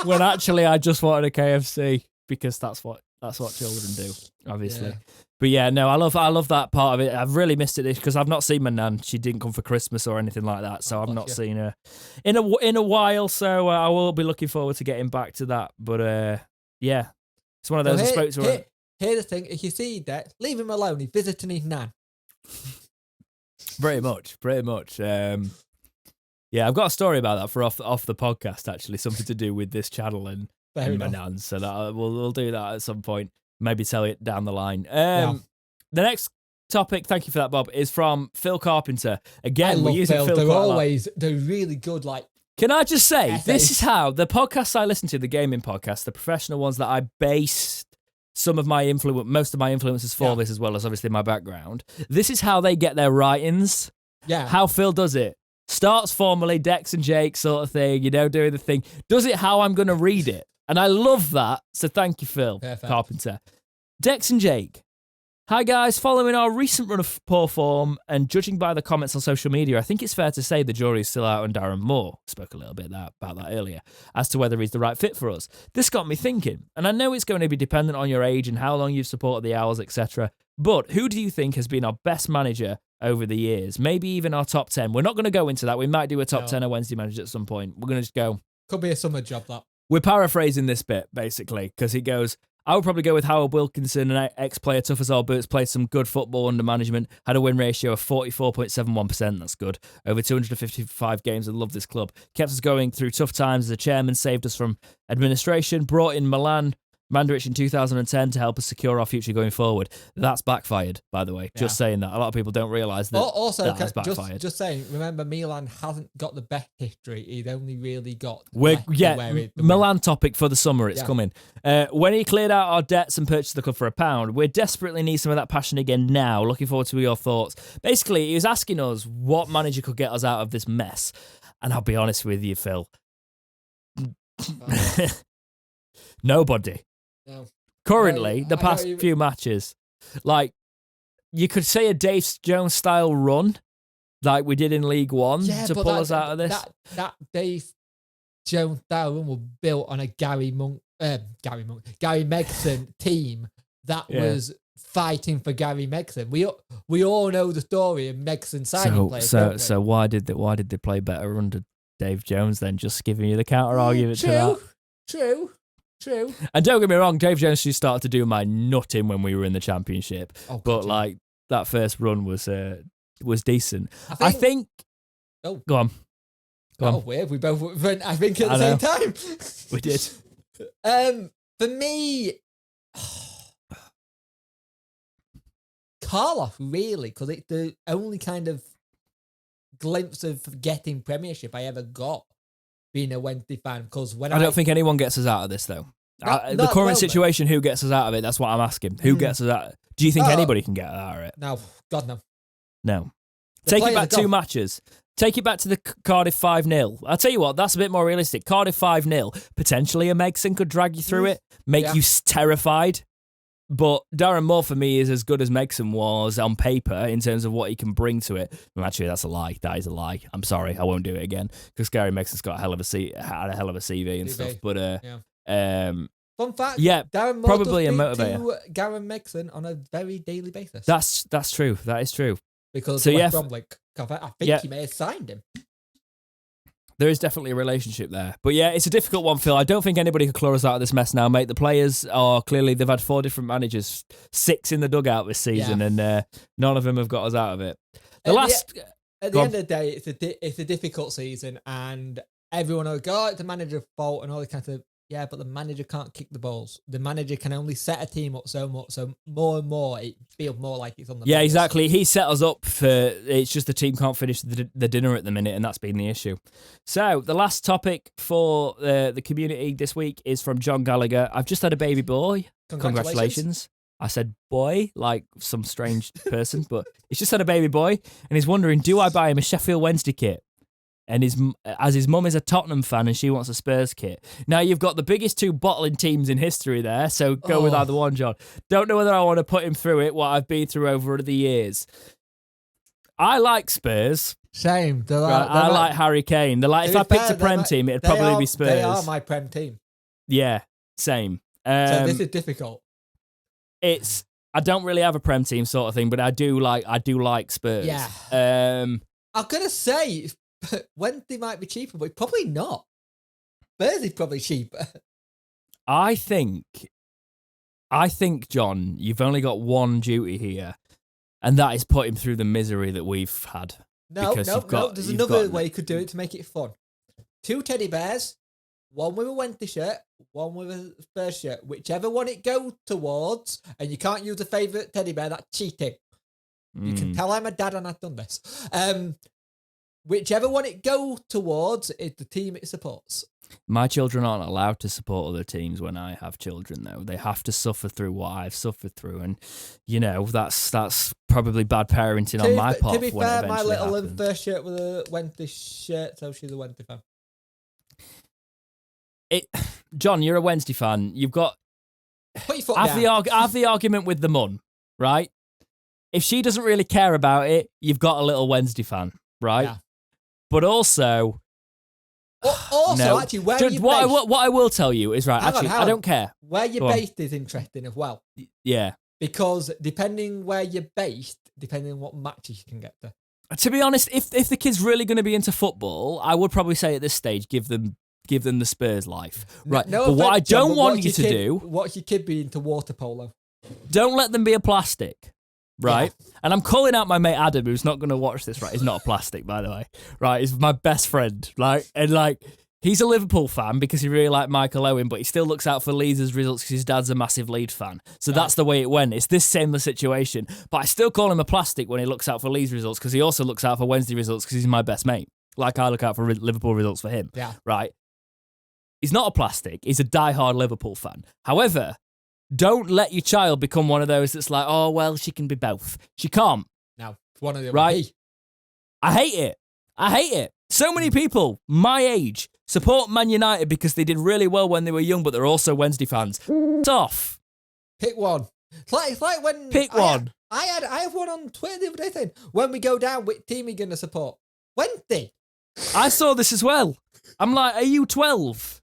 When actually I just wanted a KFC because that's what children do, obviously. Yeah. But yeah, no, I love that part of it. I've really missed it because I've not seen my nan. She didn't come for Christmas or anything like that, so I've not seen her in a while. So I will be looking forward to getting back to that. But yeah, it's one of those I spoke to her. Here's the thing: if you see that, leave him alone. He's visiting his nan. Pretty much. Yeah, I've got a story about that for off the podcast. Actually, something to do with this channel and my nan. So that we'll do that at some point. Maybe tell it down the line. The next topic, thank you for that, Bob, is from Phil Carpenter. Again, we're using Phil. They're really good. Like, can I just say, this is how the podcasts I listen to, the gaming podcasts, the professional ones that I based most of my influences for this, as well as obviously my background. This is how they get their write-ins. Yeah. How Phil does it. Starts formally, Dex and Jake sort of thing, doing the thing. Does it how I'm going to read it. And I love that. So thank you, Phil Carpenter. Dex and Jake. Hi, guys. Following our recent run of poor form and judging by the comments on social media, I think it's fair to say the jury is still out on Darren Moore. Spoke a little bit about that earlier, as to whether he's the right fit for us. This got me thinking, and I know it's going to be dependent on your age and how long you've supported the Owls, etc. But who do you think has been our best manager over the years? Maybe even our top 10. We're not going to go into that. We might do a top 10 or Wednesday manager at some point. We're going to just go. Could be a summer job, that. We're paraphrasing this bit, basically, because he goes, I would probably go with Howard Wilkinson, an ex-player, tough as all boots, played some good football under management, had a win ratio of 44.71%, that's good, over 255 games, and loved this club. Kept us going through tough times as a chairman, saved us from administration, brought in Mandaric in 2010 to help us secure our future going forward. That's backfired, by the way. Just saying that. A lot of people don't realise that that has backfired. Just saying, remember, Milan hasn't got the best history. He's only really got... Milan topic for the summer. It's coming. When he cleared out our debts and purchased the club for £1, we desperately need some of that passion again now. Looking forward to your thoughts. Basically, he was asking us what manager could get us out of this mess. And I'll be honest with you, Phil. Nobody. No. Currently, the past few matches, like, you could say a Dave Jones style run, like we did in League One, to pull us out of this. That Dave Jones style run was built on a Gary Megson team that was fighting for Gary Megson. We all know the story of Megson signing players. So why did they play better under Dave Jones then? Just giving you the counter argument to that. True. And don't get me wrong, Dave Jones just started to do my nutting when we were in the Championship. But like that first run was decent. I think. Oh, go on. Weird. We both went, I think, at the same time. We did. For me, Karloff, really, because it's the only kind of glimpse of getting Premiership I ever got. Being a Wednesday fan, because when I don't think anyone gets us out of this though. The current situation, who gets us out of it? That's what I'm asking. Who gets us out? Do you think anybody can get out of it? No, God no. No. Take it back 2 matches. Take it back to the Cardiff 5-0. I'll tell you what, that's a bit more realistic. Cardiff 5-0. Potentially a Megson could drag you through it, make you terrified. But Darren Moore, for me, is as good as Megson was on paper in terms of what he can bring to it. Well, actually, that's a lie. That is a lie. I'm sorry. I won't do it again because Gary Megson's got had a hell of a CV and stuff. But fun fact, Darren Moore probably a motivator. To Gary Megson on a very daily basis. That's true. That is true. Because I think he may have signed him. There is definitely a relationship there. But yeah, it's a difficult one, Phil. I don't think anybody could claw us out of this mess now, mate. The players are clearly, they've had 4 different managers, 6 in the dugout this season, and none of them have got us out of it. At the end of the day, it's a difficult season, and everyone will go, it's the manager's fault and all this kind of. Yeah, but the manager can't kick the balls. The manager can only set a team up so much. So more and more, it feels more like it's on the. Yeah, players. exactly. He set us up for. It's just the team can't finish the dinner at the minute, and that's been the issue. So the last topic for the community this week is from John Gallagher. I've just had a baby boy. Congratulations. I said boy, like some strange person, but he's just had a baby boy, and he's wondering, do I buy him a Sheffield Wednesday kit? And his mum is a Tottenham fan and she wants a Spurs kit. Now you've got the biggest two bottling teams in history there, so go with either one, John. Don't know whether I want to put him through it, what I've been through over the years. I like Spurs. Same. I like Harry Kane. If I picked a Prem team, it'd probably be Spurs. They are my Prem team. Yeah, same. So this is difficult. I don't really have a Prem team sort of thing, but I do like Spurs. Yeah. I'm gonna say Wednesday might be cheaper, but probably not. Spurs is probably cheaper. I think, John, you've only got one duty here, and that is put him through the misery that we've had. No. There's another way you could do it to make it fun. 2 teddy bears, one with a Wednesday shirt, one with a Spurs shirt. Whichever one it goes towards, and you can't use a favourite teddy bear, that's cheating. You can tell I'm a dad and I've done this. Whichever one it goes towards is the team it supports. My children aren't allowed to support other teams when I have children, though. They have to suffer through what I've suffered through, and that's probably bad parenting on my part. To be fair, my little happens. First shirt with a Wednesday shirt, so she's a Wednesday fan. John, you're a Wednesday fan. You've got put your foot down. Have the argument with the mum, right? If she doesn't really care about it, you've got a little Wednesday fan, right? Yeah. But also, actually, where you what I will tell you is, right, hang on. I don't care. Where you're based is interesting as well. Yeah. Because depending where you're based, depending on what matches you can get to. To be honest, if the kid's really going to be into football, I would probably say at this stage, give them the Spurs life. Right. No, but what I don't want you to do... What's your kid be into water polo? Don't let them be a plastic. Right? Yeah. And I'm calling out my mate Adam, who's not going to watch this, right? He's not a plastic, by the way. Right? He's my best friend. Right? And he's a Liverpool fan because he really liked Michael Owen, but he still looks out for Leeds' results because his dad's a massive Leeds fan. So that's the way it went. It's this similar situation. But I still call him a plastic when he looks out for Leeds results because he also looks out for Wednesday results because he's my best mate. Like I look out for Liverpool results for him. Yeah. Right? He's not a plastic. He's a diehard Liverpool fan. However, don't let your child become one of those that's like, oh, well, she can be both. She can't. No, one of them. Right? I hate it. So many people my age support Man United because they did really well when they were young, but they're also Wednesday fans. It's off. Pick one. It's like when... Pick one. I have one on Twitter the other day saying, when we go down, which team are you going to support? Wednesday. I saw this as well. I'm like, are you 12?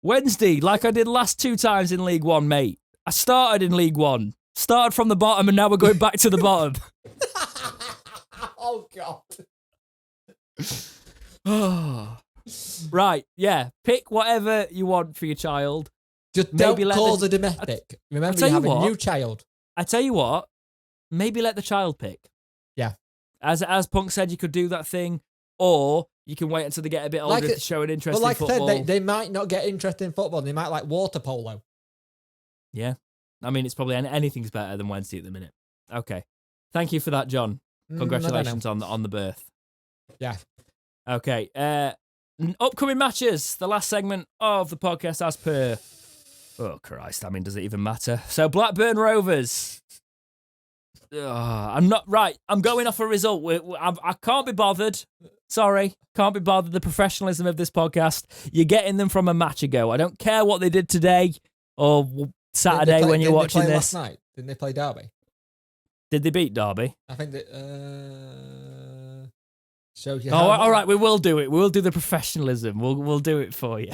Wednesday, like I did last 2 times in League One, mate. I started in League One. Started from the bottom and now we're going back to the bottom. Oh, God. Right, yeah. Pick whatever you want for your child. Just maybe don't cause a domestic. Remember, you have a new child. I tell you what, maybe let the child pick. Yeah. As Punk said, you could do that thing, or you can wait until they get a bit older to show an interest in football. I said, they might not get interested in football. They might like water polo. Yeah. I mean, it's probably anything's better than Wednesday at the minute. Okay. Thank you for that, John. Congratulations on the birth. Yeah. Okay. Upcoming matches. The last segment of the podcast as per... Oh, Christ. I mean, does it even matter? So, Blackburn Rovers. I'm not... Right. I'm going off a result. I can't be bothered. Sorry. Can't be bothered. The professionalism of this podcast. You're getting them from a match ago. I don't care what they did today or Saturday when you're watching this. Last night? Didn't they play Derby? Did they beat Derby? I think that... shows you all right. We will do it. We'll do the professionalism. We'll do it for you.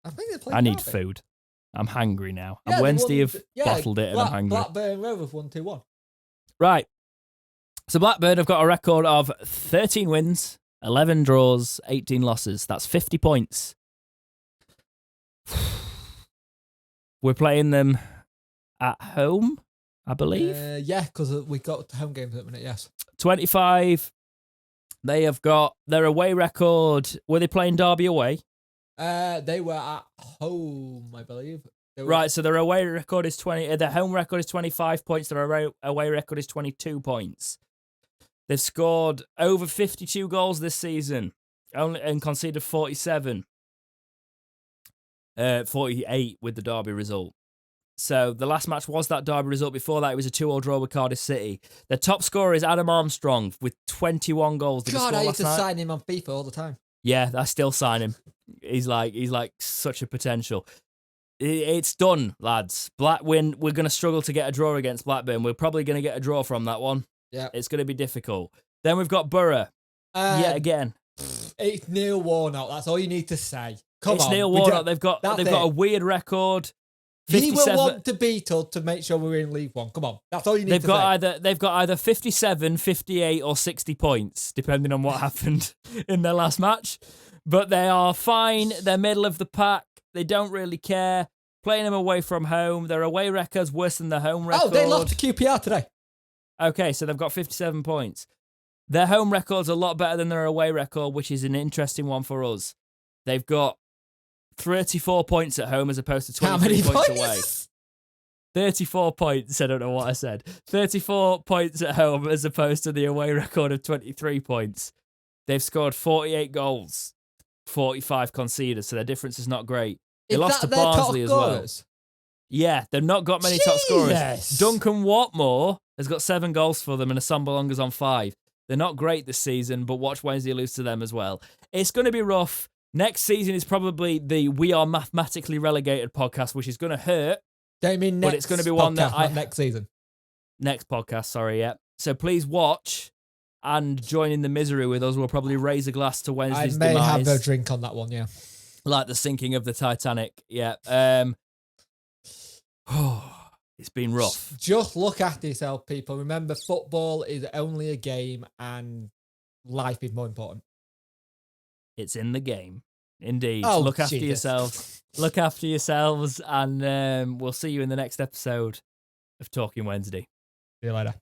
I think they played I need Derby. food. I'm hungry now. Yeah, Wednesday have bottled it and I'm hungry. Blackburn Rovers 1-2-1. Right. So Blackburn have got a record of 13 wins, 11 draws, 18 losses. That's 50 points. We're playing them at home, I believe. Yeah, because we got home games at the minute, yes. 25. They have got their away record. Were they playing Derby away? They were at home, I believe. Right, so their away record is 20. Their home record is 25 points. Their away record is 22 points. They've scored over 52 goals this season, and conceded 47. 48 with the Derby result. So the last match was that Derby result. Before that, it was a 2-2 draw with Cardiff City. Their top scorer is Adam Armstrong with 21 goals. God, I used to sign him on FIFA all the time. Yeah, I still sign him. He's like such a potential. It's done, lads. We're going to struggle to get a draw against Blackburn. We're probably going to get a draw from that one. Yeah, it's going to be difficult. Then we've got Borough. Yet again, it's Neil Warnock. That's all you need to say. It's Neil Warnock. They've got a weird record. 57. He will want to beat us to make sure we're in League One. Come on, that's all you need to say. They've got either 57, 58, or 60 points, depending on what happened in their last match. But they are fine. They're middle of the pack. They don't really care. Playing them away from home. Their away record's worse than their home record. Oh, they lost to QPR today. Okay, so they've got 57 points. Their home record's a lot better than their away record, which is an interesting one for us. They've got 34 points at home as opposed to 23 points away. 34 points, I don't know what I said. 34 points at home as opposed to the away record of 23 points. They've scored 48 goals, 45 conceded, so their difference is not great. They lost to Barnsley as well. Yeah, they've not got many top scorers. Duncan Watmore has got 7 goals for them and Assombalonga's on 5. They're not great this season, but watch Wednesday lose to them as well. It's going to be rough. Next season is probably the We Are Mathematically Relegated podcast, which is going to hurt. Don't mean next, but it's going to be one that next season. Next podcast, sorry, yeah. So please watch and join in the misery with us. We'll probably raise a glass to Wednesday's demise. I may have a drink on that one, yeah. Like the sinking of the Titanic, yeah. It's been rough. Just look after yourself, people. Remember, football is only a game and life is more important. It's in the game. Indeed. Oh, look after yourselves. Look after yourselves, and we'll see you in the next episode of Talking Wednesday. See you later.